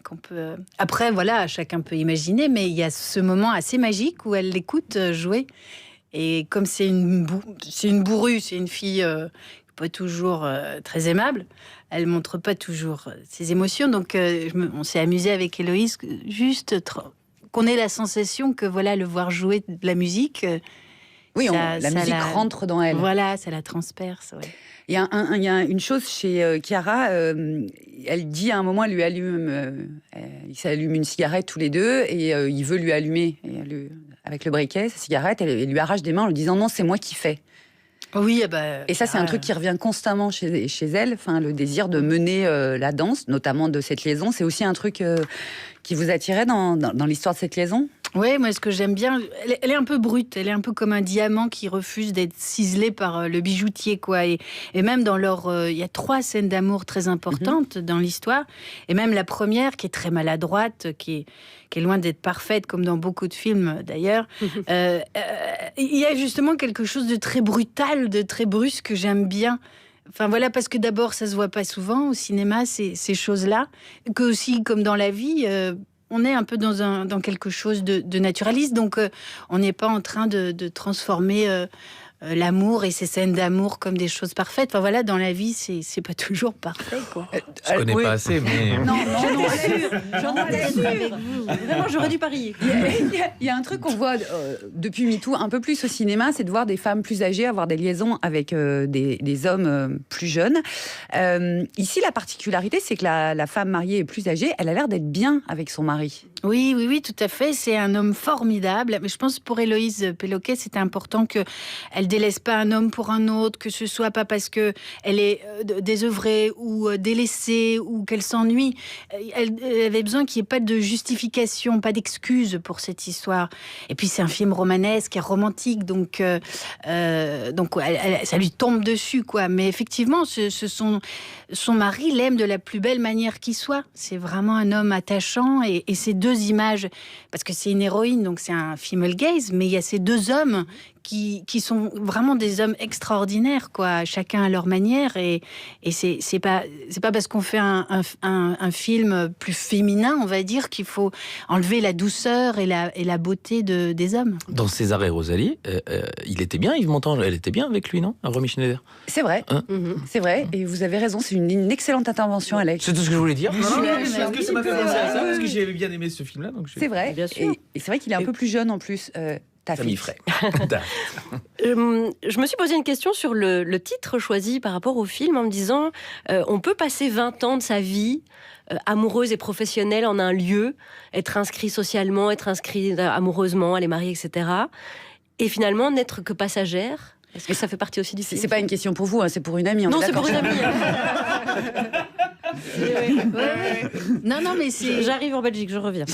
Après, voilà, chacun peut imaginer, mais il y a ce moment assez magique où elle l'écoute jouer. Et comme c'est une bourrue, c'est une fille pas toujours très aimable, elle montre pas toujours ses émotions. Donc, on s'est amusé avec Héloïse, juste qu'on ait la sensation que voilà, le voir jouer de la musique... Oui, la musique rentre dans elle. Voilà, ça la transperce, ouais. Il y a une chose chez Chiara, elle dit à un moment, il s'allume une cigarette tous les deux et il veut lui allumer avec le briquet sa cigarette, elle lui arrache des mains en lui disant non, c'est moi qui fais. Oui, et ça, c'est un truc qui revient constamment chez elle, enfin, le désir de mener la danse, notamment de cette liaison. C'est aussi un truc qui vous attirait dans l'histoire de cette liaison? Oui, moi, ce que j'aime bien, elle est un peu brute, elle est un peu comme un diamant qui refuse d'être ciselé par le bijoutier, quoi. Et même dans il y a 3 scènes d'amour très importantes dans l'histoire, et même la première qui est très maladroite, qui est loin d'être parfaite, comme dans beaucoup de films d'ailleurs. Il y a justement quelque chose de très brutal, de très brusque que j'aime bien. Enfin voilà, parce que d'abord, ça se voit pas souvent au cinéma, ces choses-là, que aussi, comme dans la vie... on est un peu dans quelque chose de naturaliste, donc on n'est pas en train de transformer l'amour et ces scènes d'amour comme des choses parfaites. Enfin voilà, dans la vie, c'est pas toujours parfait, quoi. Je connais pas assez, mais... Non, j'en étais sûre avec vous. Vraiment, j'aurais dû parier. Il y a un truc qu'on voit depuis MeToo un peu plus au cinéma, c'est de voir des femmes plus âgées avoir des liaisons avec des hommes plus jeunes. Ici, la particularité, c'est que la femme mariée est plus âgée, elle a l'air d'être bien avec son mari. Oui, tout à fait. C'est un homme formidable. Mais je pense pour Héloïse Péloquet, c'était important qu'elle délaisse pas un homme pour un autre, que ce soit pas parce que elle est désœuvrée ou délaissée ou qu'elle s'ennuie. Elle avait besoin qu'il n'y ait pas de justification, pas d'excuse pour cette histoire. Et puis c'est un film romanesque et romantique, donc ça lui tombe dessus, quoi. Mais effectivement, son mari l'aime de la plus belle manière qui soit. C'est vraiment un homme attachant, et ces deux images, parce que c'est une héroïne, donc c'est un female gaze, mais il y a ces deux hommes qui sont vraiment des hommes extraordinaires, quoi, chacun à leur manière, et c'est pas parce qu'on fait un film plus féminin, on va dire, qu'il faut enlever la douceur et la beauté des hommes. Dans César et Rosalie, il était bien, Yves Montand, elle était bien avec lui, non? Romy Schneider. C'est vrai, c'est vrai, et vous avez raison, c'est une excellente intervention, Alex. C'est tout ce que je voulais dire. Non, parce que ça m'a fait penser à ça, parce que j'avais bien aimé ce film-là. C'est vrai, et c'est vrai qu'il est un peu plus jeune en plus. Ça m'y ferait. Je me suis posé une question sur le titre choisi par rapport au film, en me disant on peut passer 20 ans de sa vie amoureuse et professionnelle en un lieu, être inscrit socialement, être inscrit amoureusement, aller marier, etc. Et finalement n'être que passagère. Est-ce que ça fait partie aussi du film? C'est pas une question pour vous, hein, c'est pour une amie. Non, c'est pour une amie. Non, mais c'est... J'arrive en Belgique, je reviens.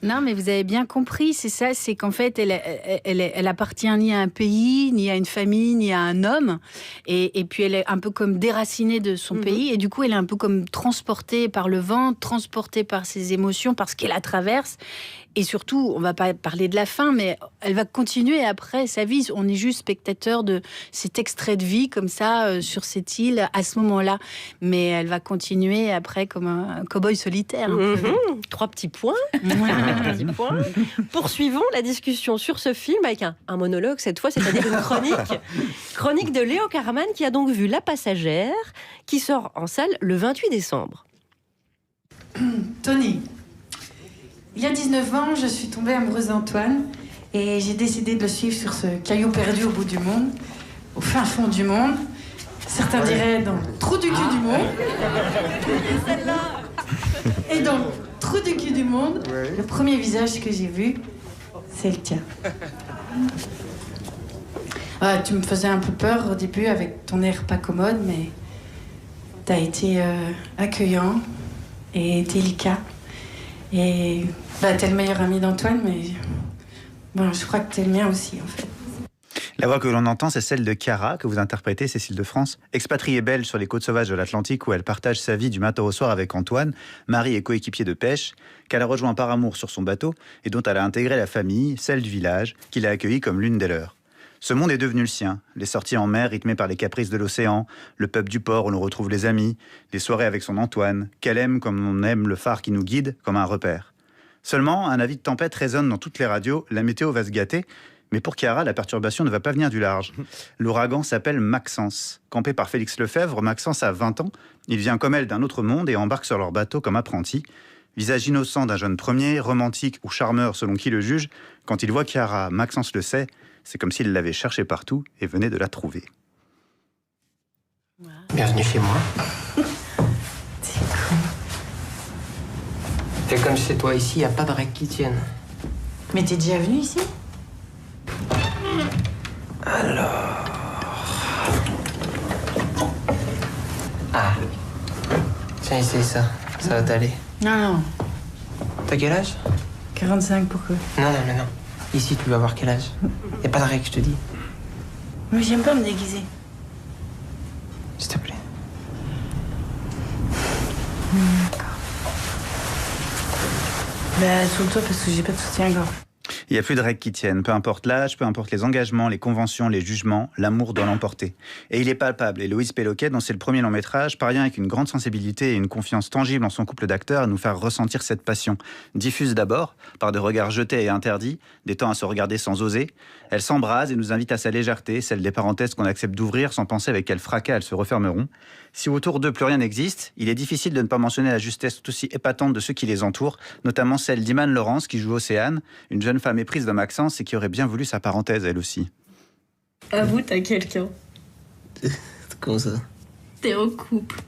Non, mais vous avez bien compris, c'est ça, c'est qu'en fait, elle appartient ni à un pays, ni à une famille, ni à un homme, et puis elle est un peu comme déracinée de son pays, et du coup, elle est un peu comme transportée par le vent, transportée par ses émotions, par ce qu'elle la traverse. Et surtout, on va pas parler de la fin, mais elle va continuer après sa vie. On est juste spectateur de cet extrait de vie comme ça sur cette île à ce moment-là. Mais elle va continuer après comme un cow-boy solitaire. 3 petits points. Poursuivons la discussion sur ce film avec un monologue cette fois, c'est-à-dire une chronique. Chronique de Léo Karaman qui a donc vu La Passagère, qui sort en salle le 28 décembre. Tony. Il y a 19 ans, je suis tombée amoureuse d'Antoine et j'ai décidé de le suivre sur ce caillou perdu au bout du monde, au fin fond du monde. Certains diraient dans le trou du cul du monde. Et dans le trou du cul du monde, le premier visage que j'ai vu, c'est le tien. Tu me faisais un peu peur au début avec ton air pas commode, mais t'as été accueillant et délicat. Et t'es le meilleur ami d'Antoine, mais je crois que t'es le mien aussi, en fait. La voix que l'on entend, c'est celle de Chiara, que vous interprétez, Cécile de France. Expatriée belge sur les côtes sauvages de l'Atlantique, où elle partage sa vie du matin au soir avec Antoine, mari et coéquipier de pêche, qu'elle a rejoint par amour sur son bateau, et dont elle a intégré la famille, celle du village, qu'il a accueillie comme l'une des leurs. Ce monde est devenu le sien. Les sorties en mer rythmées par les caprices de l'océan, le pub du port où l'on retrouve les amis, les soirées avec son Antoine, qu'elle aime comme on aime le phare qui nous guide, comme un repère. Seulement, un avis de tempête résonne dans toutes les radios, la météo va se gâter, mais pour Chiara, la perturbation ne va pas venir du large. L'ouragan s'appelle Maxence. Campé par Félix Lefebvre, Maxence a 20 ans, il vient comme elle d'un autre monde et embarque sur leur bateau comme apprenti. Visage innocent d'un jeune premier, romantique ou charmeur selon qui le juge, quand il voit Chiara, Maxence le sait, c'est comme s'il l'avait cherchée partout et venait de la trouver. Bienvenue chez moi. C'est cool. Fais comme chez toi, ici, il n'y a pas de règles qui tiennent. Mais t'es déjà venu ici? Alors... Ah. Tiens, essaye ça. Ça va t'aller. Non. T'as quel âge? 45, pourquoi? Non. Ici, tu vas avoir quel âge? Y a pas de règle, je te dis. Mais j'aime pas me déguiser. S'il te plaît. D'accord. Souviens-toi parce que j'ai pas de soutien-gorge. Il n'y a plus de règles qui tiennent, peu importe l'âge, peu importe les engagements, les conventions, les jugements, l'amour doit l'emporter. Et il est palpable, et Loïs Péloquet, dont c'est le premier long métrage, parvient avec une grande sensibilité et une confiance tangible en son couple d'acteurs à nous faire ressentir cette passion. Diffuse d'abord, par des regards jetés et interdits, des temps à se regarder sans oser. Elle s'embrase et nous invite à sa légèreté, celle des parenthèses qu'on accepte d'ouvrir sans penser avec quel fracas elles se refermeront. Si autour d'eux plus rien n'existe, il est difficile de ne pas mentionner la justesse tout aussi épatante de ceux qui les entourent, notamment celle d'Iman Laurence qui joue Océane, une jeune femme éprise de Maxence et qui aurait bien voulu sa parenthèse elle aussi. Avoue, t'as quelqu'un. Comment ça? T'es en couple.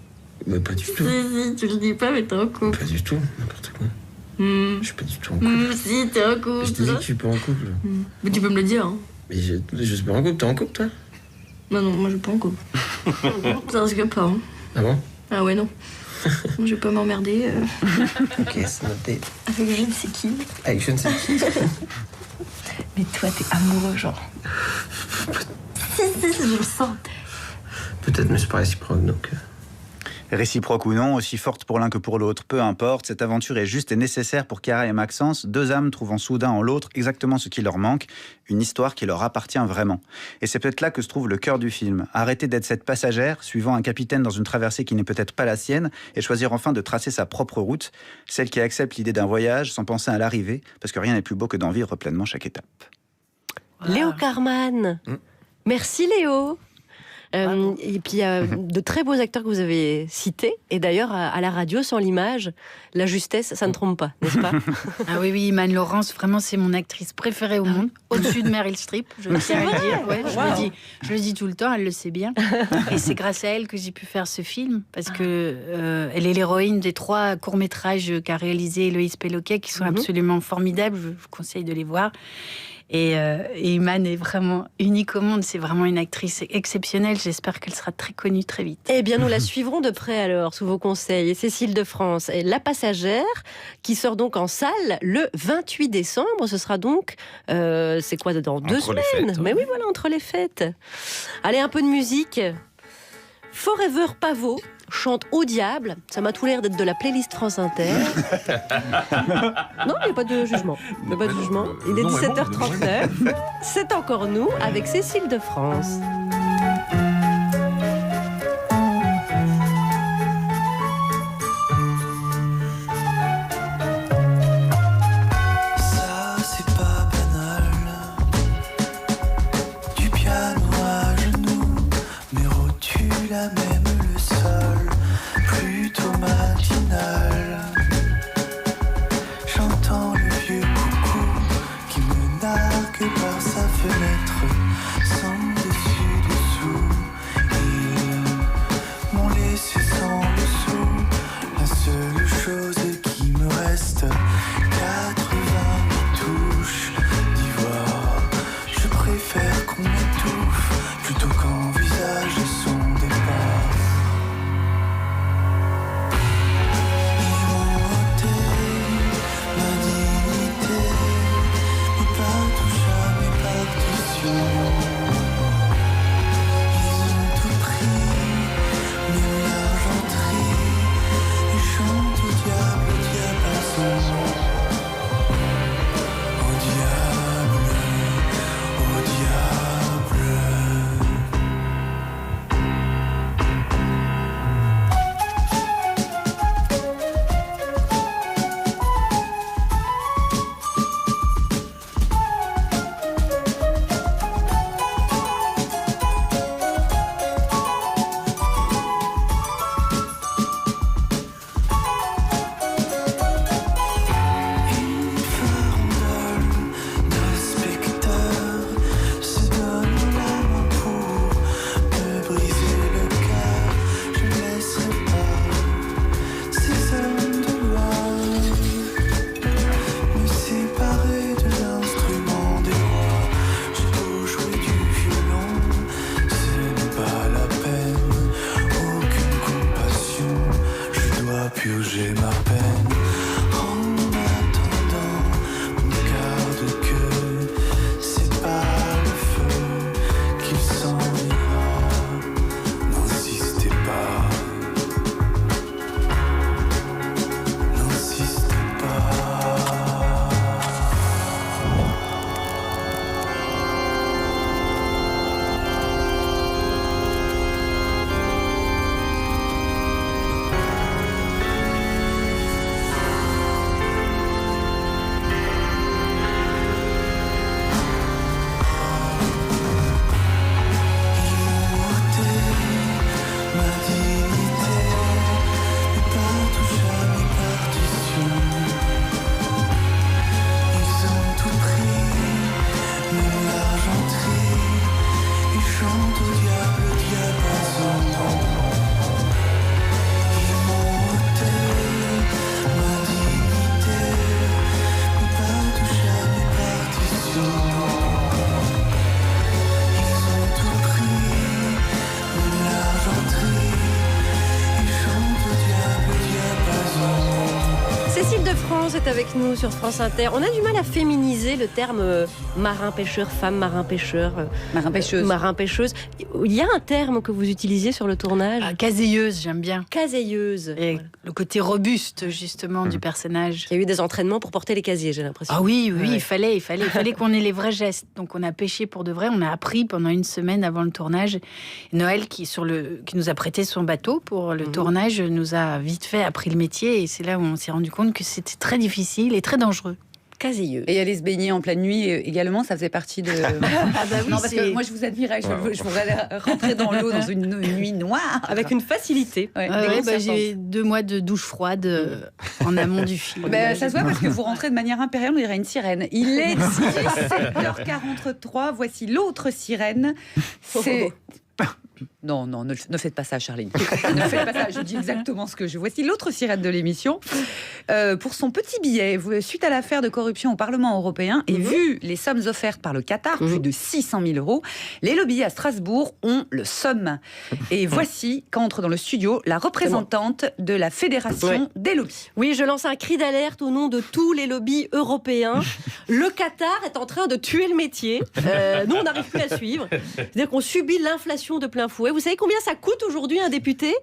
Mais pas du tout. Si, tu le dis pas, mais t'es en couple. Pas du tout, n'importe quoi. Je suis pas du tout en couple. Si, t'es en couple. Je te dis que je suis pas en couple. Mais tu peux me le dire, hein. Mais je suis pas en couple, t'es en couple toi? Bah non, moi je suis pas en couple. Ça risque pas. Hein. Ah bon? Ah ouais, non. Je vais pas m'emmerder. Ok, c'est noté. Avec je ne sais qui. Avec je ne sais qui. Mais toi, t'es amoureux, genre. Je le sens. Peut-être, mais c'est pas réciproque, donc... Réciproque ou non, aussi forte pour l'un que pour l'autre, peu importe, cette aventure est juste et nécessaire pour Chiara et Maxence, deux âmes trouvant soudain en l'autre exactement ce qui leur manque, une histoire qui leur appartient vraiment. Et c'est peut-être là que se trouve le cœur du film. Arrêter d'être cette passagère, suivant un capitaine dans une traversée qui n'est peut-être pas la sienne, et choisir enfin de tracer sa propre route, celle qui accepte l'idée d'un voyage sans penser à l'arrivée, parce que rien n'est plus beau que d'en vivre pleinement chaque étape. Léo Carman. Merci Léo. Et puis il y a de très beaux acteurs que vous avez cités. Et d'ailleurs, à la radio, sans l'image, la justesse, ça ne trompe pas, n'est-ce pas? Ah oui, Iman Laurence, vraiment, c'est mon actrice préférée au monde, au-dessus de Meryl Streep, je tiens à le dire. Ouais, je le dis tout le temps, elle le sait bien. Et c'est grâce à elle que j'ai pu faire ce film, parce que elle est l'héroïne des 3 courts-métrages qu'a réalisé Loïs Péloquet, qui sont absolument formidables, je vous conseille de les voir. Et Iman est vraiment unique au monde, c'est vraiment une actrice exceptionnelle, j'espère qu'elle sera très connue très vite. Eh bien, nous la suivrons de près alors, sous vos conseils. Et Cécile de France, et La Passagère, qui sort donc en salle le 28 décembre, ce sera donc, c'est quoi, dans 2 semaines? Fêtes, mais oui, voilà, entre les fêtes. Allez, un peu de musique. Forever Pavot chante Au diable, ça m'a tout l'air d'être de la playlist France Inter. Non, il n'y a pas de jugement. Il n'y a pas de jugement. Il est 17h39. C'est encore nous avec Cécile de France. Ça, c'est pas banal. Du piano à genoux, mes rotules à même le sol, plutôt matinal. J'entends le vieux coucou qui me nargue par sa fenêtre, sans dessus Cécile de France est avec nous sur France Inter. On a du mal à féminiser le terme marin-pêcheur, femme marin-pêcheur. Marin-pêcheuse. Marin-pêcheuse. Il y a un terme que vous utilisiez sur le tournage. Caseilleuse, j'aime bien. Caseilleuse. Et le côté robuste, justement, du personnage. Il y a eu des entraînements pour porter les casiers, j'ai l'impression. Ah oui, il fallait qu'on ait les vrais gestes. Donc on a pêché pour de vrai. On a appris pendant une semaine avant le tournage. Noël, qui nous a prêté son bateau pour le tournage, nous a vite fait appris le métier. Et c'est là où on s'est rendu compte que c'était très difficile et très dangereux. Caseilleux. Et aller se baigner en pleine nuit également, ça faisait partie de... non, parce que moi je vous admirais, je voudrais rentrer dans l'eau dans une nuit noire. Avec une facilité. J'ai 2 mois de douche froide en amont du film. Ça se voit parce que vous rentrez de manière impériale, on dirait une sirène. Il est 17h43, voici l'autre sirène. C'est... Non, ne faites pas ça, Charline. Ne faites pas ça, je dis exactement ce que je... Voici l'autre sirène de l'émission. Pour son petit billet, suite à l'affaire de corruption au Parlement européen, et vu les sommes offertes par le Qatar, plus de 600 000 €, les lobbies à Strasbourg ont le somme. Et voici qu'entre dans le studio la représentante de la Fédération des lobbies. Oui, je lance un cri d'alerte au nom de tous les lobbies européens. Le Qatar est en train de tuer le métier. Nous, on n'arrive plus à suivre. C'est-à-dire qu'on subit l'inflation de plein fouet. Vous savez combien ça coûte aujourd'hui un député ?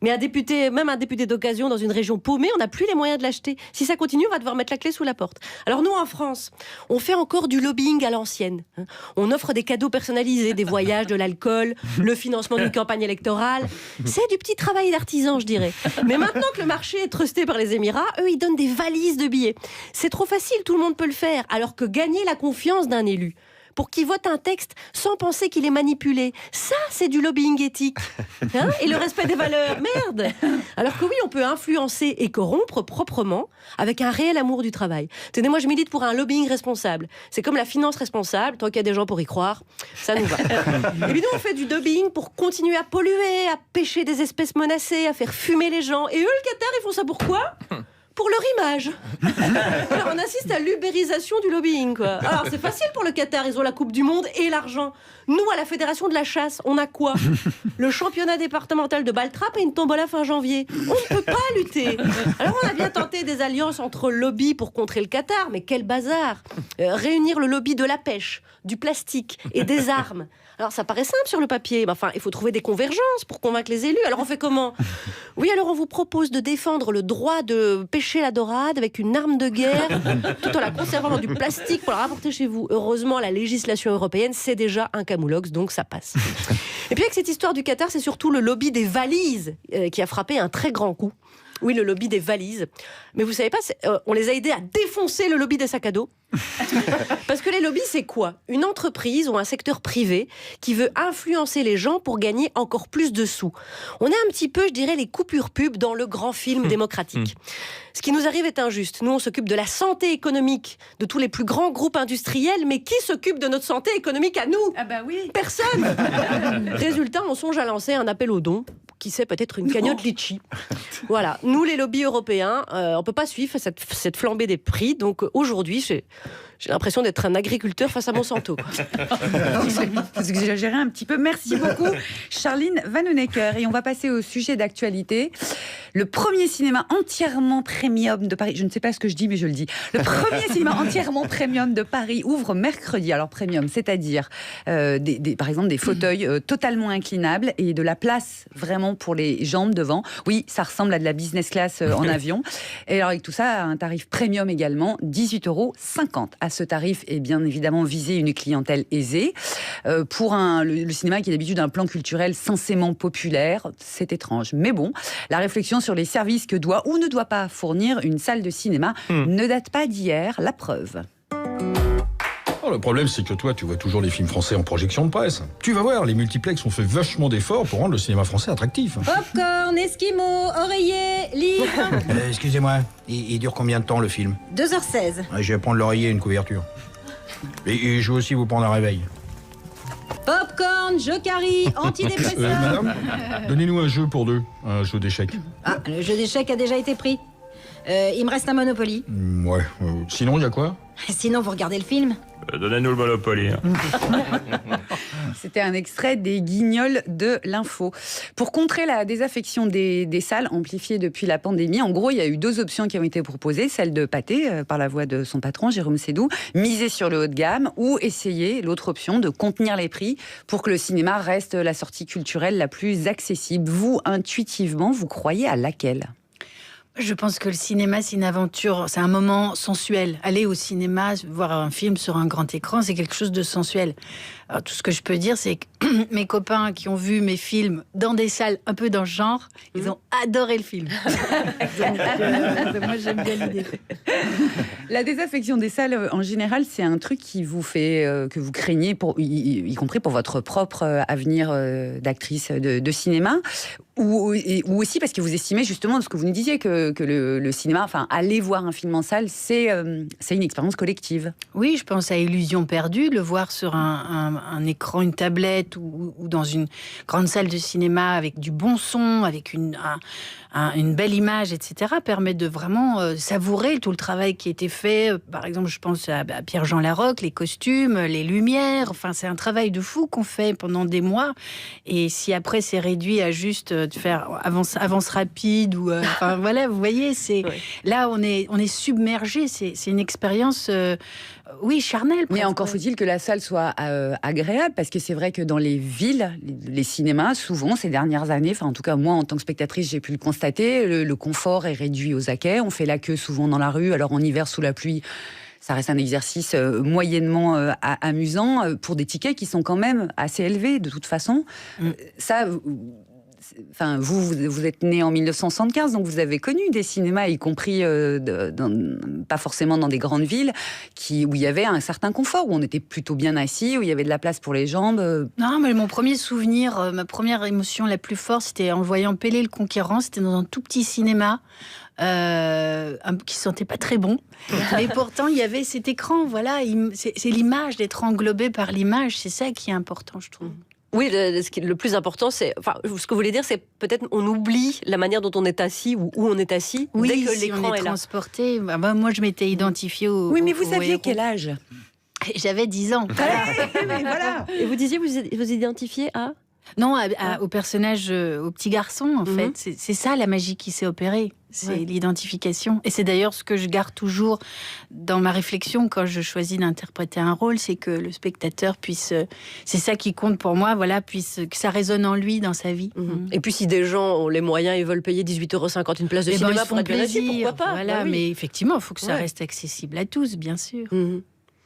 Mais même un député d'occasion dans une région paumée, on n'a plus les moyens de l'acheter. Si ça continue, on va devoir mettre la clé sous la porte. Alors nous, en France, on fait encore du lobbying à l'ancienne. On offre des cadeaux personnalisés, des voyages, de l'alcool, le financement d'une campagne électorale. C'est du petit travail d'artisan, je dirais. Mais maintenant que le marché est trusté par les Émirats, eux, ils donnent des valises de billets. C'est trop facile, tout le monde peut le faire. Alors que gagner la confiance d'un élu, pour qu'il vote un texte sans penser qu'il est manipulé. Ça, c'est du lobbying éthique. Et le respect des valeurs. Merde. Alors que oui, on peut influencer et corrompre proprement avec un réel amour du travail. Tenez, moi, je milite pour un lobbying responsable. C'est comme la finance responsable. Tant qu'il y a des gens pour y croire, ça nous va. Et puis nous, on fait du lobbying pour continuer à polluer, à pêcher des espèces menacées, à faire fumer les gens. Et eux, le Qatar, ils font ça pourquoi ? Pour leur image. Alors on assiste à l'ubérisation du lobbying, quoi. Alors c'est facile pour le Qatar, ils ont la Coupe du Monde et l'argent. Nous, à la Fédération de la chasse, on a quoi ? Le championnat départemental de balle-trappe et une tombola fin janvier. On ne peut pas lutter. Alors on a bien tenté des alliances entre lobbies pour contrer le Qatar, mais quel bazar ! Réunir le lobby de la pêche, du plastique et des armes. Alors ça paraît simple sur le papier, mais enfin il faut trouver des convergences pour convaincre les élus. Alors on fait comment ? Oui, alors on vous propose de défendre le droit de pêcher la dorade avec une arme de guerre, tout en la conservant dans du plastique pour la rapporter chez vous. Heureusement, la législation européenne, c'est déjà un camoulox, donc ça passe. Et puis avec cette histoire du Qatar, c'est surtout le lobby des valises qui a frappé un très grand coup. Oui, le lobby des valises. Mais vous savez pas, on les a aidés à défoncer le lobby des sacs à dos. Parce que les lobbies, c'est quoi ? Une entreprise ou un secteur privé qui veut influencer les gens pour gagner encore plus de sous. On est un petit peu, je dirais, les coupures pub dans le grand film démocratique. Ce qui nous arrive est injuste. Nous, on s'occupe de la santé économique de tous les plus grands groupes industriels, mais qui s'occupe de notre santé économique à nous ? Ah bah oui. Personne. Résultat, on songe à lancer un appel aux dons. Qui sait, peut-être une cagnotte litchi. Voilà. Nous, les lobbies européens, on ne peut pas suivre cette flambée des prix. Donc aujourd'hui, j'ai l'impression d'être un agriculteur face à Monsanto. Vous exagérez un petit peu. Merci beaucoup, Charline Vanhoenacker. Et on va passer au sujet d'actualité. Le premier cinéma entièrement premium de Paris, je ne sais pas ce que je dis, mais je le dis. Le premier cinéma entièrement premium de Paris ouvre mercredi. Alors premium, c'est-à-dire par exemple des fauteuils totalement inclinables et de la place vraiment pour les jambes devant. Oui, ça ressemble à de la business class en avion. Et alors avec tout ça, un tarif premium également, 18,50 €. À ce tarif est bien évidemment visé une clientèle aisée. Pour le cinéma qui est d'habitude un plan culturel censément populaire, c'est étrange. Mais bon, la réflexion sur les services que doit ou ne doit pas fournir une salle de cinéma ne date pas d'hier, la preuve. Oh, le problème, c'est que toi, tu vois toujours les films français en projection de presse. Tu vas voir, les multiplex ont fait vachement d'efforts pour rendre le cinéma français attractif. Popcorn, esquimaux, oreiller, livre. Excusez-moi, il dure combien de temps le film ? 2h16. Je vais prendre l'oreiller et une couverture. Et je vais aussi vous prendre un réveil. Popcorn, jeu carry, antidépresseur. Madame, donnez-nous un jeu pour deux, un jeu d'échecs. Ah, le jeu d'échecs a déjà été pris. Il me reste un Monopoly. Ouais. Sinon, il y a quoi ? Sinon, vous regardez le film. Donnez-nous le Monopoly. Hein. C'était un extrait des Guignols de l'info. Pour contrer la désaffection des salles amplifiée depuis la pandémie, en gros, il y a eu 2 options qui ont été proposées. Celle de Pathé, par la voix de son patron, Jérôme Sédou, miser sur le haut de gamme, ou essayer l'autre option de contenir les prix pour que le cinéma reste la sortie culturelle la plus accessible. Vous, intuitivement, vous croyez à laquelle ? Je pense que le cinéma, c'est une aventure, c'est un moment sensuel. Aller au cinéma, voir un film sur un grand écran, c'est quelque chose de sensuel. Alors, tout ce que je peux dire, c'est que mes copains qui ont vu mes films dans des salles un peu dans ce genre, ils ont adoré le film. Moi, j'aime bien l'idée. La désaffection des salles, en général, c'est un truc qui vous fait, que vous craignez, y compris pour votre propre avenir d'actrice de cinéma, ou aussi parce que vous estimez justement, ce que vous nous disiez, que le cinéma, enfin, aller voir un film en salle, c'est une expérience collective. Oui, je pense à Illusion perdue, le voir sur un écran, une tablette ou dans une grande salle de cinéma avec du bon son, avec une belle image, etc., permet de vraiment savourer tout le travail qui a été fait. Par exemple, je pense à Pierre-Jean Larocque, les costumes, les lumières. Enfin, c'est un travail de fou qu'on fait pendant des mois. Et si après c'est réduit à juste de faire avance rapide ou enfin voilà, vous voyez, là on est submergé. C'est une expérience. Oui, charnel. Mais encore faut-il que la salle soit agréable, parce que c'est vrai que dans les villes, les cinémas, souvent, ces dernières années, enfin en tout cas moi en tant que spectatrice, j'ai pu le constater, le confort est réduit aux acquets, on fait la queue souvent dans la rue, alors en hiver sous la pluie, ça reste un exercice moyennement amusant, pour des tickets qui sont quand même assez élevés de toute façon. Ça... Enfin, vous êtes né en 1975, donc vous avez connu des cinémas, y compris pas forcément dans des grandes villes, où il y avait un certain confort, où on était plutôt bien assis, où il y avait de la place pour les jambes. Non, mais mon premier souvenir, ma première émotion la plus forte, c'était en voyant Pélé le Conquérant. C'était dans un tout petit cinéma qui sentait pas très bon, mais pourtant il y avait cet écran. Voilà, c'est l'image, d'être englobé par l'image, c'est ça qui est important, je trouve. Oui, le plus important, c'est... Enfin, ce que vous voulez dire, c'est peut-être on oublie la manière dont on est assis ou où on est assis dès que l'écran est là. Transporté. Moi, je m'étais identifiée au... Oui, mais vous aviez quel âge ? J'avais 10 ans. Mais voilà. Et vous disiez, vous identifiez à... Non, au personnage, au petit garçon, en fait. C'est ça la magie qui s'est opérée. C'est l'identification. Et c'est d'ailleurs ce que je garde toujours dans ma réflexion quand je choisis d'interpréter un rôle, c'est que le spectateur puisse... c'est ça qui compte pour moi, voilà, que ça résonne en lui, dans sa vie. Et puis si des gens ont les moyens et veulent payer 18,50 € une place de cinéma pour être bien assis, pourquoi pas ? Voilà, mais effectivement, il faut que ça reste accessible à tous, bien sûr.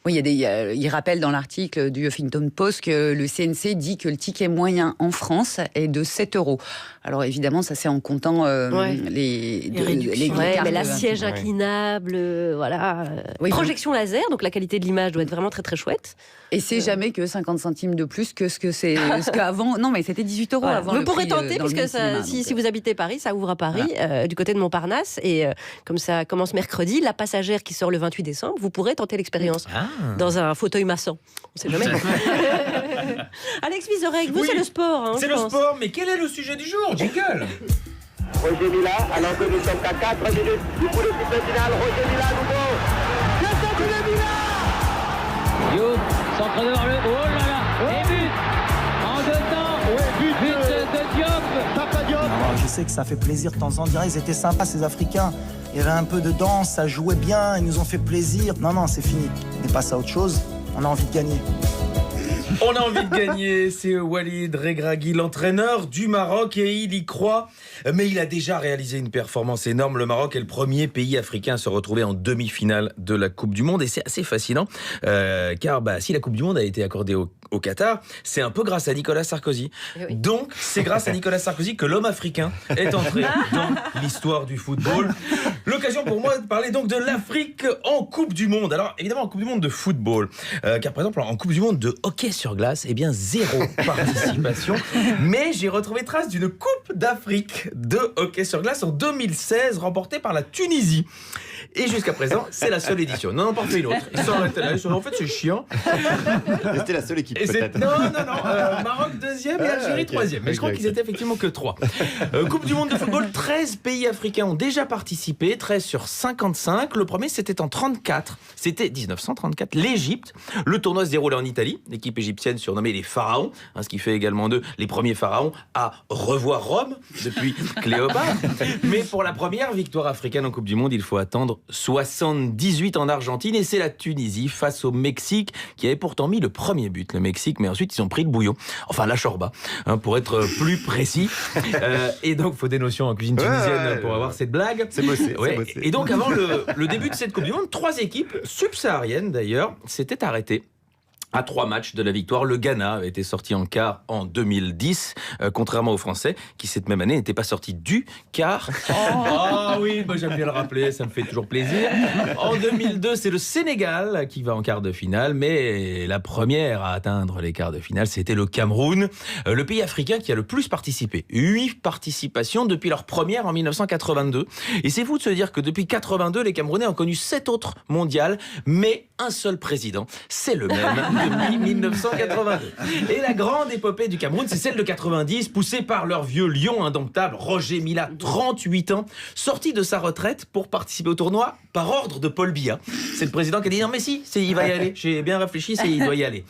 Oui, il rappelle dans l'article du Huffington Post que le CNC dit que le ticket moyen en France est de 7 €. Alors évidemment, ça c'est en comptant les mais la siège inclinable, voilà. Projection laser, donc la qualité de l'image doit être vraiment très très chouette. Et c'est jamais que 50 centimes de plus que ce qu'avant. Non, mais c'était 18 € avant. Vous pourrez tenter, puisque si vous habitez Paris, ça ouvre à Paris, du côté de Montparnasse. Et comme ça commence mercredi, La Passagère qui sort le 28 décembre, vous pourrez tenter l'expérience dans un fauteuil maçon. On sait jamais. Alex Vizorek, vous c'est le sport. C'est le sport, mais quel est le sujet du jour, Jingle? Roger Mila, alors que nous sommes qu'à 4 minutes du coup de sifflet final. Roger Mila à nouveau. Le centre de Mila. Yo, centre devant le... Oh là là. Et but. En deux temps. But de Diop. Papa Diop. Alors, je sais que ça fait plaisir de temps en temps. Ils étaient sympas ces Africains. Il y avait un peu de danse, ça jouait bien, ils nous ont fait plaisir. Non, c'est fini. On passe à autre chose. On a envie de gagner. On a envie de gagner, c'est Walid Regragui, l'entraîneur du Maroc, et il y croit. Mais il a déjà réalisé une performance énorme. Le Maroc est le premier pays africain à se retrouver en demi-finale de la Coupe du Monde. Et c'est assez fascinant, car si la Coupe du Monde a été accordée au Qatar, c'est un peu grâce à Nicolas Sarkozy. Oui. Donc, c'est grâce à Nicolas Sarkozy que l'homme africain est entré dans l'histoire du football. L'occasion pour moi de parler donc de l'Afrique en Coupe du Monde. Alors, évidemment, en Coupe du Monde de football. Car, par exemple, en Coupe du Monde de hockey sur glace, eh bien, 0 participation. Mais j'ai retrouvé trace d'une Coupe d'Afrique de hockey sur glace en 2016, remportée par la Tunisie. Et jusqu'à présent, c'est la seule édition. Non, pas fait une autre. Ils sont arrêtés là. En fait, c'est chiant. C'était la seule équipe. Et peut-être. non. Maroc deuxième et Algérie troisième. Mais je crois qu'ils étaient effectivement que 3. Coupe du monde de football, 13 pays africains ont déjà participé, 13 sur 55. Le premier, c'était en 34. C'était 1934, l'Égypte. Le tournoi se déroulait en Italie. L'équipe égyptienne surnommée les Pharaons, ce qui fait également d'eux les premiers pharaons à revoir Rome depuis Cléopâtre. Mais pour la première victoire africaine en Coupe du Monde, il faut attendre 78 en Argentine, et c'est la Tunisie face au Mexique qui avait pourtant mis le premier but, le Mexique, mais ensuite ils ont pris le bouillon, enfin la chorba, pour être plus précis. Et donc, il faut des notions en cuisine tunisienne pour avoir cette blague. C'est bossé. Et donc, avant le début de cette Coupe du Monde, 3 équipes subsahariennes d'ailleurs s'étaient arrêtées à 3 matchs de la victoire. Le Ghana a été sorti en quart en 2010, contrairement aux Français, qui cette même année n'étaient pas sortis du quart. Ah oui, j'aime bien le rappeler, ça me fait toujours plaisir. En 2002, c'est le Sénégal qui va en quart de finale, mais la première à atteindre les quarts de finale, c'était le Cameroun, le pays africain qui a le plus participé. 8 participations depuis leur première en 1982. Et c'est fou de se dire que depuis 82, les Camerounais ont connu 7 autres mondiales, mais un seul président, c'est le même depuis 1982. Et la grande épopée du Cameroun, c'est celle de 90, poussée par leur vieux lion indomptable, Roger Mila, 38 ans, sorti de sa retraite pour participer au tournoi par ordre de Paul Biya. C'est le président qui a dit non mais si, il va y aller. J'ai bien réfléchi, il doit y aller.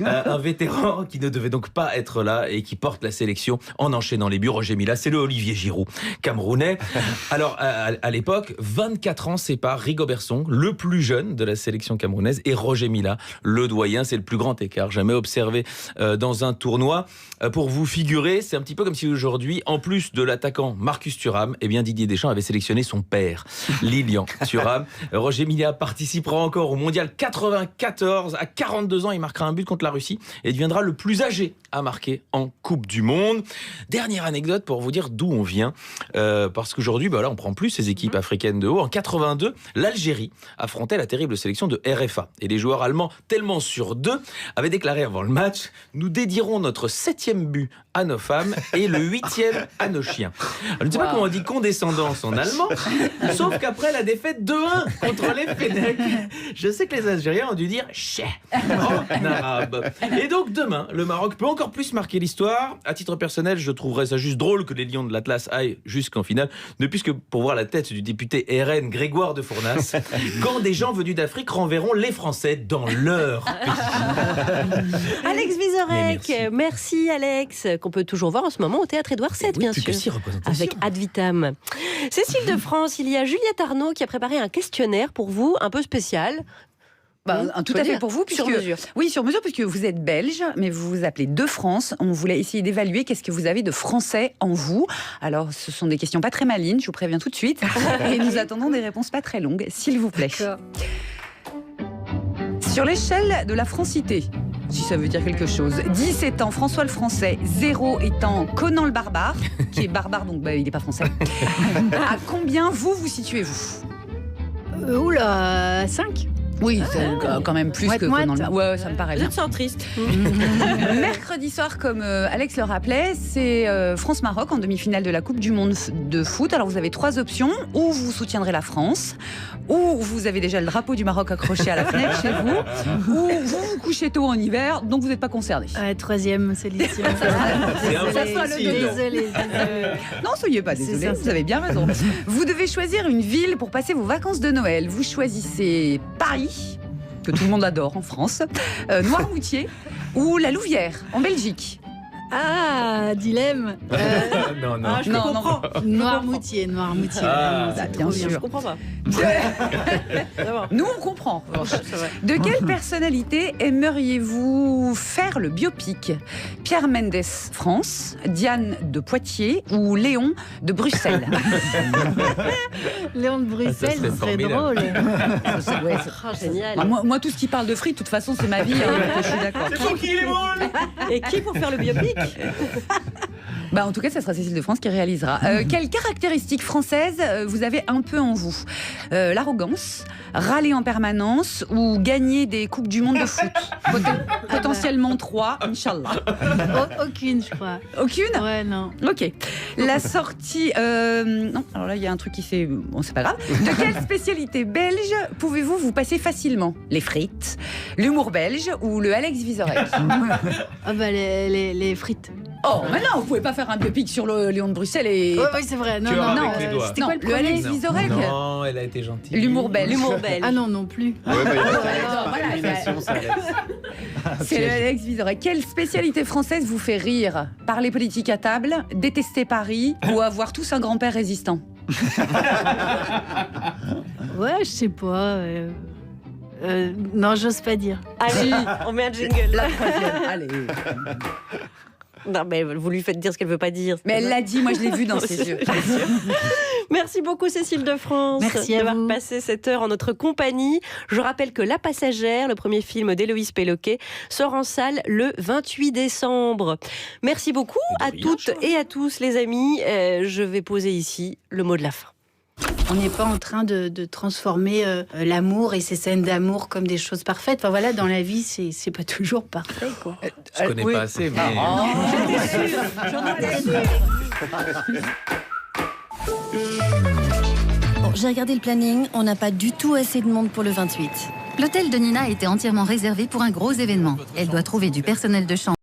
Un vétéran qui ne devait donc pas être là et qui porte la sélection en enchaînant les buts. Roger Mila, c'est le Olivier Giroud camerounais. Alors à l'époque, 24 ans séparent Rigobert Song, le plus jeune de la sélection camerounaise, et Roger Mila, le doyen. C'est le plus grand écart jamais observé dans un tournoi. Pour vous figurer, c'est un petit peu comme si aujourd'hui, en plus de l'attaquant Marcus Thuram, Didier Deschamps avait sélectionné son père, Lilian Thuram. Roger Mila participera encore au mondial 94. À 42 ans, il marquera un but contre la Russie et deviendra le plus âgé à marquer en Coupe du Monde. Dernière anecdote pour vous dire d'où on vient, parce qu'aujourd'hui, là, on prend plus ces équipes africaines de haut. En 82, l'Algérie affrontait la terrible sélection de RFA, et les joueurs allemands, tellement sur 2, avaient déclaré avant le match: nous dédierons notre 7e but à nos femmes et le 8e à nos chiens. Alors, je ne sais pas comment on dit condescendance en allemand, sauf qu'après la défaite 2-1 contre les Fennecs, je sais que les Algériens ont dû dire chè en arabe. Et donc demain, le Maroc peut encore plus marquer l'histoire. À titre personnel, je trouverais ça juste drôle que les Lions de l'Atlas aillent jusqu'en finale, ne plus que pour voir la tête du député RN Grégoire de Fournas, quand des gens venus d'Afrique renverront les Français dans leur pays. Alex Vizorek, merci Alex, qu'on peut toujours voir en ce moment au Théâtre Édouard VII, bien sûr, avec Ad Vitam. Cécile de France, il y a Juliette Arnaud qui a préparé un questionnaire pour vous, un peu spécial. Tout à fait pour vous, puisque, sur mesure. Oui, sur mesure, puisque vous êtes belge, mais vous vous appelez de France. On voulait essayer d'évaluer qu'est-ce que vous avez de français en vous. Alors, ce sont des questions pas très malines, je vous préviens tout de suite. Et nous attendons des réponses pas très longues, s'il vous plaît. Sur l'échelle de la francité, si ça veut dire quelque chose, 10 étant François le Français, 0 étant Conan le Barbare, qui est barbare, donc il n'est pas français. À combien vous situez-vous? Oula, 5. Oui, c'est quand même plus que Conan le Barbare. Ouais, ça me paraît bien. Vous êtes centriste. Mercredi soir, comme Alex le rappelait, c'est France-Maroc en demi-finale de la Coupe du Monde de foot. Alors vous avez 3 options. Ou vous soutiendrez la France, ou vous avez déjà le drapeau du Maroc accroché à la fenêtre chez vous, ou vous vous couchez tôt en hiver, donc vous n'êtes pas concerné. Troisième solution. Désolé. Non, soyez pas désolés, vous avez bien raison. Vous devez choisir une ville pour passer vos vacances de Noël. Vous choisissez Paris, que tout le monde adore en France, Noirmoutier ou la Louvière en Belgique. Ah, dilemme. Non. Je comprends. Noirmoutier. Bien sûr. Je comprends pas. Nous, on comprend. De quelle personnalité aimeriez-vous faire le biopic? Pierre Mendès, France, Diane de Poitiers ou Léon de Bruxelles? Léon de Bruxelles, ce serait drôle. Génial. Moi, tout ce qui parle de frites, de toute façon, c'est ma vie. Je suis d'accord. C'est pour qui les boules? Et qui pour faire le biopic? Bah, en tout cas, ça sera Cécile de France qui réalisera. Quelles caractéristiques françaises vous avez un peu en vous? L'arrogance, râler en permanence ou gagner des Coupes du Monde de foot? Potentiellement 3, Inch'Allah. Aucune, je crois. Aucune? Ouais, non. Ok. La sortie... non, alors là, il y a un truc qui fait... Bon, c'est pas grave. De quelle spécialité belge pouvez-vous vous passer facilement? Les frites, l'humour belge ou le Alex Vizorek? Ah bah les frites. Oh, mais non, vous pouvez pas faire un biopic sur le Lion de Bruxelles et... Oui, c'est vrai. Non, Tu non, auras non. avec les doigts. C'était quoi le Le premier? Alex Vizorek? Non, elle a été gentille. L'humour belge. L'humour belge. Ah non plus. Ah ouais, bah, il y a Voilà, élimination, ça laisse. c'est le Alex Vizorek. Quelle spécialité française vous fait rire? Parler politique à table, détester Paris ou avoir tous un grand-père résistant? Ouais, je sais pas. Non, j'ose pas dire. Allez, on met un jingle. La troisième, allez. Non, mais vous lui faites dire ce qu'elle veut pas dire. Mais elle l'a dit, moi je l'ai vu dans ses yeux. Merci beaucoup Cécile de France d'avoir passé cette heure en notre compagnie. Je rappelle que La Passagère, le premier film d'Héloïse Péloquet, sort en salle le 28 décembre. Merci beaucoup à toutes et à tous les amis. Je vais poser ici le mot de la fin. On n'est pas en train de transformer l'amour et ces scènes d'amour comme des choses parfaites. Enfin voilà, dans la vie, c'est pas toujours parfait, quoi. Je connais pas assez, mais... J'étais sûre, j'en étais sûre. Bon, j'ai regardé le planning, on n'a pas du tout assez de monde pour le 28. L'hôtel de Nina était entièrement réservé pour un gros événement. Elle doit trouver du personnel de chambre.